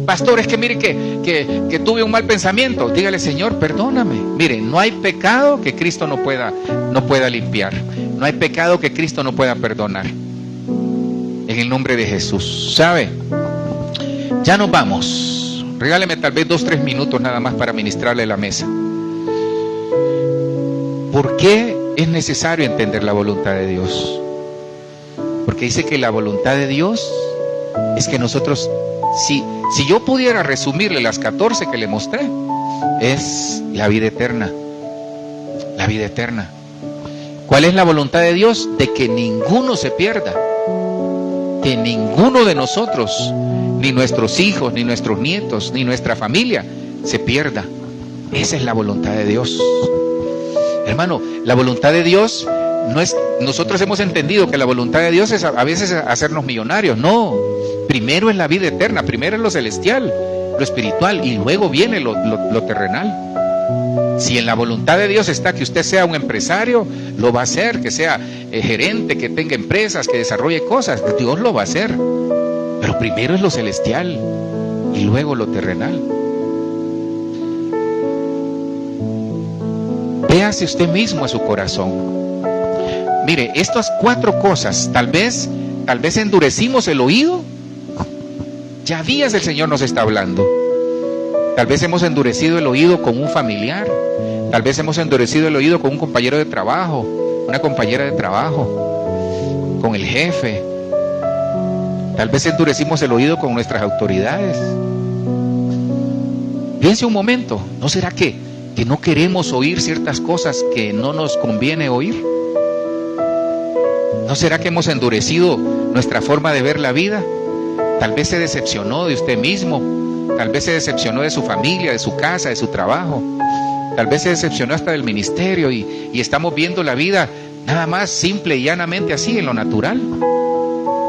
Pastor, es que mire que tuve un mal pensamiento. Dígale, Señor, perdóname. Mire, no hay pecado que Cristo no pueda limpiar. No hay pecado que Cristo no pueda perdonar. En el nombre de Jesús. ¿Sabe? Ya nos vamos. Regáleme tal vez 2-3 minutos nada más para ministrarle la mesa. ¿Por qué es necesario entender la voluntad de Dios? Porque dice que la voluntad de Dios es que nosotros, si yo pudiera resumirle las 14 que le mostré, es la vida eterna. La vida eterna. ¿Cuál es la voluntad de Dios? De que ninguno se pierda. Que ninguno de nosotros, ni nuestros hijos, ni nuestros nietos, ni nuestra familia, se pierda. Esa es la voluntad de Dios. Hermano, la voluntad de Dios no es, nosotros hemos entendido que la voluntad de Dios es a veces hacernos millonarios. No, primero es la vida eterna, primero es lo celestial, lo espiritual, y luego viene lo terrenal. Si en la voluntad de Dios está que usted sea un empresario, lo va a hacer, que sea gerente, que tenga empresas, que desarrolle cosas, Dios lo va a hacer. Pero primero es lo celestial y luego lo terrenal. Véase usted mismo a su corazón. Mire, estas 4 cosas, tal vez endurecimos el oído. Ya días el Señor nos está hablando. Tal vez hemos endurecido el oído con un familiar. Tal vez hemos endurecido el oído con un compañero de trabajo, una compañera de trabajo, con el jefe. Tal vez endurecimos el oído con nuestras autoridades. Piense un momento, ¿no será que no queremos oír ciertas cosas que no nos conviene oír? ¿No será que hemos endurecido nuestra forma de ver la vida? Tal vez se decepcionó de usted mismo, tal vez se decepcionó de su familia, de su casa, de su trabajo, tal vez se decepcionó hasta del ministerio y estamos viendo la vida nada más simple y llanamente así, en lo natural.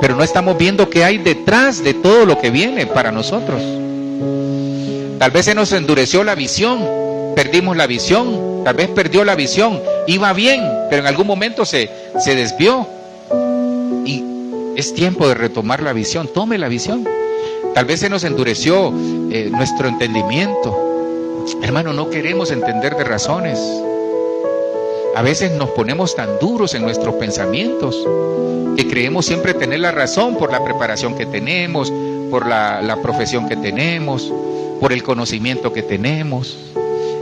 pero no estamos viendo qué hay detrás de todo lo que viene para nosotros. Tal vez se nos endureció la visión, perdimos la visión, tal vez perdió la visión, iba bien, pero en algún momento se desvió. Y es tiempo de retomar la visión, tome la visión. Tal vez se nos endureció nuestro entendimiento. Hermano, no queremos entender de razones. A veces nos ponemos tan duros en nuestros pensamientos que creemos siempre tener la razón por la preparación que tenemos, por la profesión que tenemos, por el conocimiento que tenemos.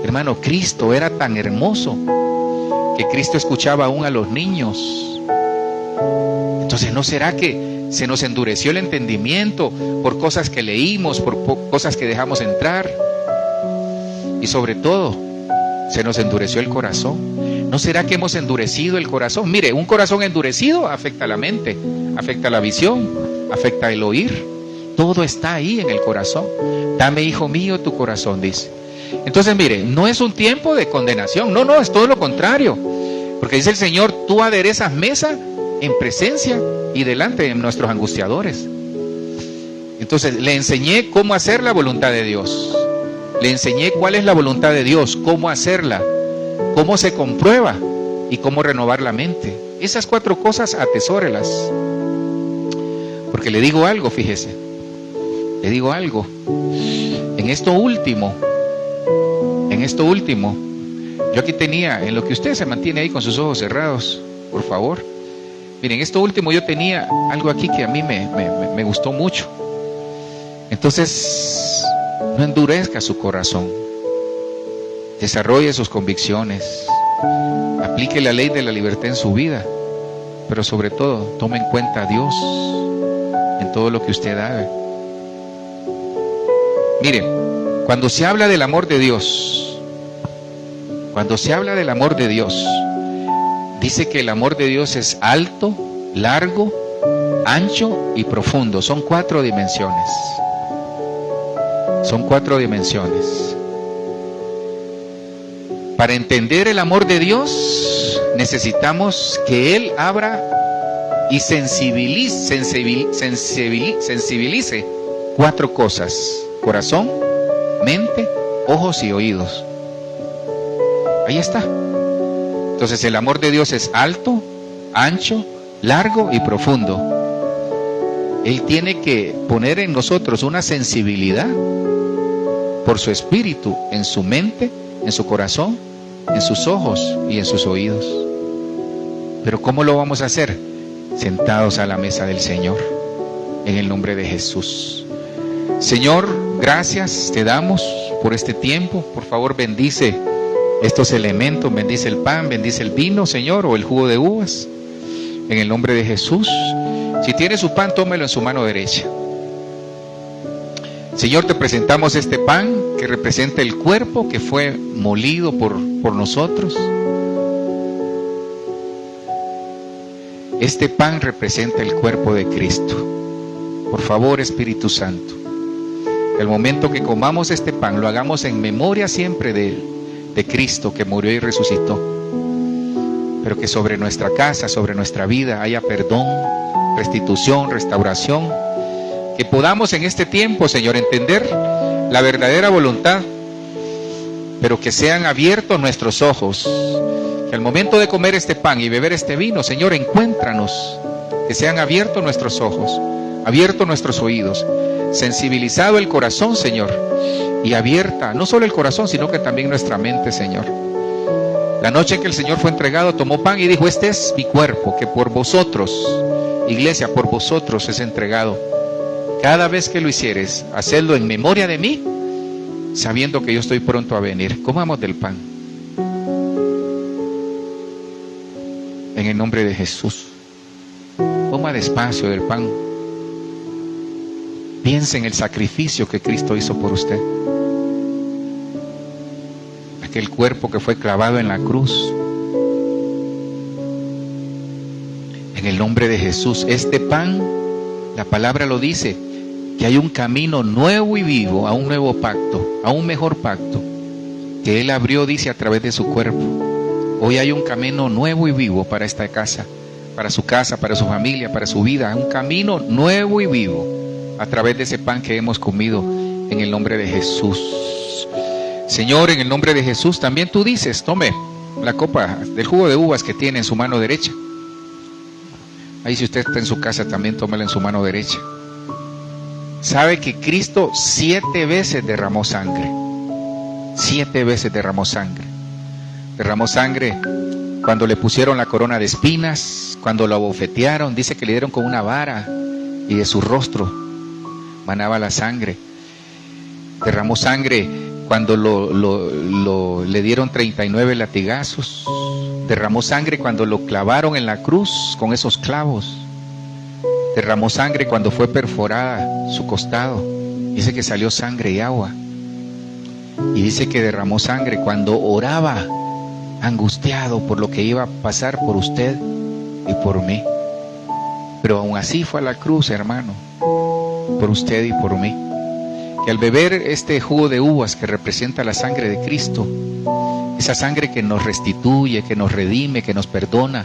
Hermano, Cristo era tan hermoso que Cristo escuchaba aún a los niños. Entonces, ¿no será que se nos endureció el entendimiento por cosas que leímos, por cosas que dejamos entrar? Y sobre todo, se nos endureció el corazón. ¿No será que hemos endurecido el corazón? Mire, un corazón endurecido afecta la mente, afecta la visión, afecta el oír. Todo está ahí en el corazón. Dame, hijo mío, tu corazón, dice. Entonces, mire, no es un tiempo de condenación. No, es todo lo contrario. Porque dice el Señor, tú aderezas mesa en presencia y delante de nuestros angustiadores. Entonces, le enseñé cómo hacer la voluntad de Dios. Le enseñé cuál es la voluntad de Dios, cómo hacerla, cómo se comprueba y cómo renovar la mente. Esas 4 cosas atesórelas. Porque le digo algo, fíjese. Le digo algo. En esto último, yo aquí tenía, en lo que usted se mantiene ahí con sus ojos cerrados, por favor. Miren, esto último yo tenía algo aquí que a mí me gustó mucho. Entonces, no endurezca su corazón. Desarrolle sus convicciones. Aplique la ley de la libertad en su vida. Pero sobre todo, tome en cuenta a Dios en todo lo que usted haga. Miren, cuando se habla del amor de Dios, dice que el amor de Dios es alto, largo, ancho y profundo. Son 4 dimensiones. Son 4 dimensiones. Para entender el amor de Dios, necesitamos que Él abra y sensibilice 4 cosas: corazón, mente, ojos y oídos. Ahí está. Entonces, el amor de Dios es alto, ancho, largo y profundo. Él tiene que poner en nosotros una sensibilidad por su espíritu, en su mente, en su corazón, en sus ojos y en sus oídos. Pero ¿cómo lo vamos a hacer? Sentados a la mesa del Señor, en el nombre de Jesús. Señor, gracias te damos por este tiempo. Por favor, bendice estos elementos, bendice el pan, bendice el vino, Señor, o el jugo de uvas, en el nombre de Jesús. Si tiene su pan, tómelo en su mano derecha. Señor, te presentamos este pan que representa el cuerpo que fue molido por nosotros. Este pan representa el cuerpo de Cristo. Por favor, Espíritu Santo, el momento que comamos este pan, lo hagamos en memoria siempre de Cristo que murió y resucitó. Pero que sobre nuestra casa, sobre nuestra vida haya perdón, restitución, restauración. Que podamos en este tiempo, Señor, entender la verdadera voluntad, pero que sean abiertos nuestros ojos. Que al momento de comer este pan y beber este vino, Señor, encuéntranos. Que sean abiertos nuestros ojos, abiertos nuestros oídos, sensibilizado el corazón, Señor, y abierta no solo el corazón, sino que también nuestra mente, Señor. La noche en que el Señor fue entregado, tomó pan y dijo: este es mi cuerpo, que por vosotros, iglesia, por vosotros es entregado. Cada vez que lo hicieres, hacedlo en memoria de mí, sabiendo que yo estoy pronto a venir. Comamos del pan. En el nombre de Jesús. Coma despacio del pan. Piense en el sacrificio que Cristo hizo por usted. Aquel cuerpo que fue clavado en la cruz. En el nombre de Jesús, este pan, la palabra lo dice, que hay un camino nuevo y vivo, a un nuevo pacto, a un mejor pacto, que Él abrió, dice, a través de su cuerpo. Hoy hay un camino nuevo y vivo para esta casa, para su casa, para su familia, para su vida, un camino nuevo y vivo a través de ese pan que hemos comido en el nombre de Jesús. Señor, en el nombre de Jesús, también tú dices, tome la copa del jugo de uvas que tiene en su mano derecha. Ahí si usted está en su casa, también tómela en su mano derecha. Sabe que Cristo 7 veces derramó sangre. 7 veces derramó sangre. Derramó sangre cuando le pusieron la corona de espinas, cuando lo abofetearon, dice que le dieron con una vara y de su rostro manaba la sangre. Derramó sangre cuando le dieron 39 latigazos. Derramó sangre cuando lo clavaron en la cruz con esos clavos. Derramó sangre cuando fue perforada su costado. Dice que salió sangre y agua. Y dice que derramó sangre cuando oraba angustiado por lo que iba a pasar por usted y por mí. Pero aún así fue a la cruz, hermano, por usted y por mí. Que al beber este jugo de uvas que representa la sangre de Cristo, esa sangre que nos restituye, que nos redime, que nos perdona,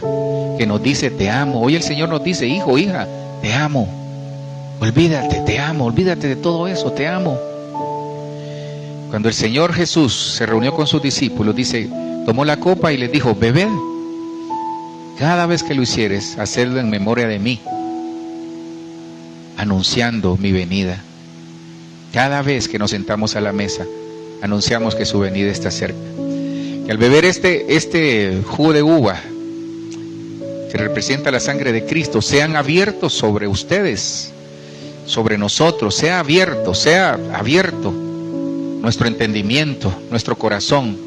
que nos dice te amo. Hoy el Señor nos dice, hijo, hija, te amo. Olvídate, te amo, olvídate de todo eso, te amo. Cuando el Señor Jesús se reunió con sus discípulos, dice, tomó la copa y les dijo, bebed, cada vez que lo hicieres, hacedlo en memoria de mí, anunciando mi venida. Cada vez que nos sentamos a la mesa, anunciamos que su venida está cerca. Y al beber este jugo de uva, que representa la sangre de Cristo, sean abiertos sobre ustedes, sobre nosotros, sea abierto nuestro entendimiento, nuestro corazón,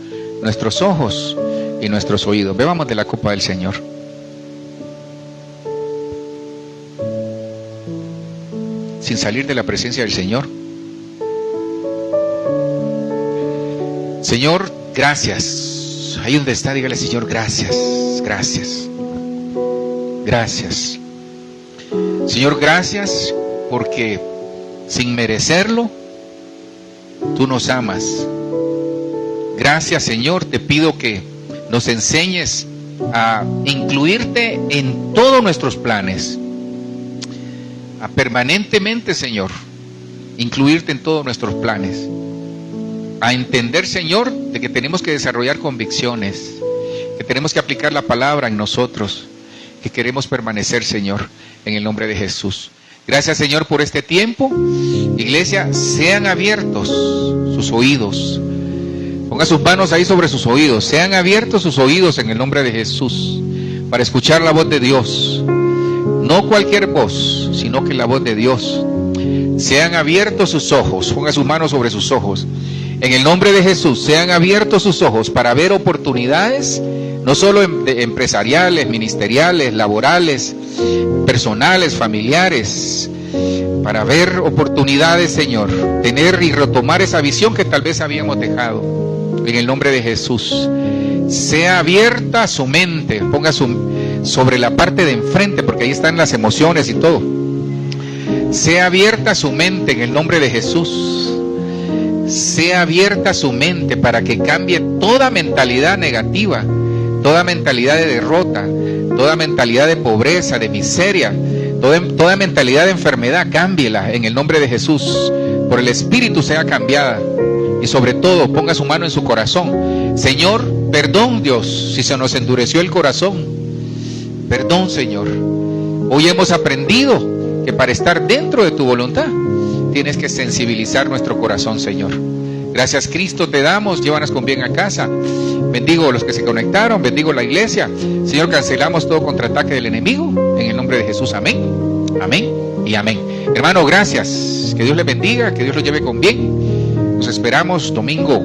nuestros ojos y nuestros oídos. Bebamos de la copa del Señor. Sin salir de la presencia del Señor. Señor, gracias. Ahí donde está, dígale, Señor, gracias, gracias, gracias. Señor, gracias porque sin merecerlo, tú nos amas. Gracias, Señor, te pido que nos enseñes a incluirte en todos nuestros planes, a permanentemente, Señor, incluirte en todos nuestros planes, a entender, Señor, de que tenemos que desarrollar convicciones, que tenemos que aplicar la palabra en nosotros, que queremos permanecer, Señor, en el nombre de Jesús. Gracias, Señor, por este tiempo. Iglesia, sean abiertos sus oídos. Ponga sus manos ahí sobre sus oídos. Sean abiertos sus oídos en el nombre de Jesús para escuchar la voz de Dios. No cualquier voz, sino que la voz de Dios. Sean abiertos sus ojos. Ponga sus manos sobre sus ojos. En el nombre de Jesús, sean abiertos sus ojos para ver oportunidades, no solo empresariales, ministeriales, laborales, personales, familiares, para ver oportunidades, Señor, tener y retomar esa visión que tal vez habíamos dejado. En el nombre de Jesús, sea abierta su mente, ponga sobre la parte de enfrente, porque ahí están las emociones y todo. Sea abierta su mente en el nombre de Jesús. Sea abierta su mente para que cambie toda mentalidad negativa, toda mentalidad de derrota, toda mentalidad de pobreza, de miseria, toda mentalidad de enfermedad, cámbiela en el nombre de Jesús. Por el Espíritu sea cambiada. Y sobre todo, ponga su mano en su corazón. Señor, perdón, Dios, si se nos endureció el corazón. Perdón, Señor. Hoy hemos aprendido que para estar dentro de tu voluntad, tienes que sensibilizar nuestro corazón, Señor. Gracias, Cristo, te damos. Llévanos con bien a casa. Bendigo a los que se conectaron, bendigo la iglesia. Señor, cancelamos todo contraataque del enemigo. En el nombre de Jesús, amén. Amén y amén. Hermano, gracias. Que Dios les bendiga, que Dios los lleve con bien. Nos esperamos domingo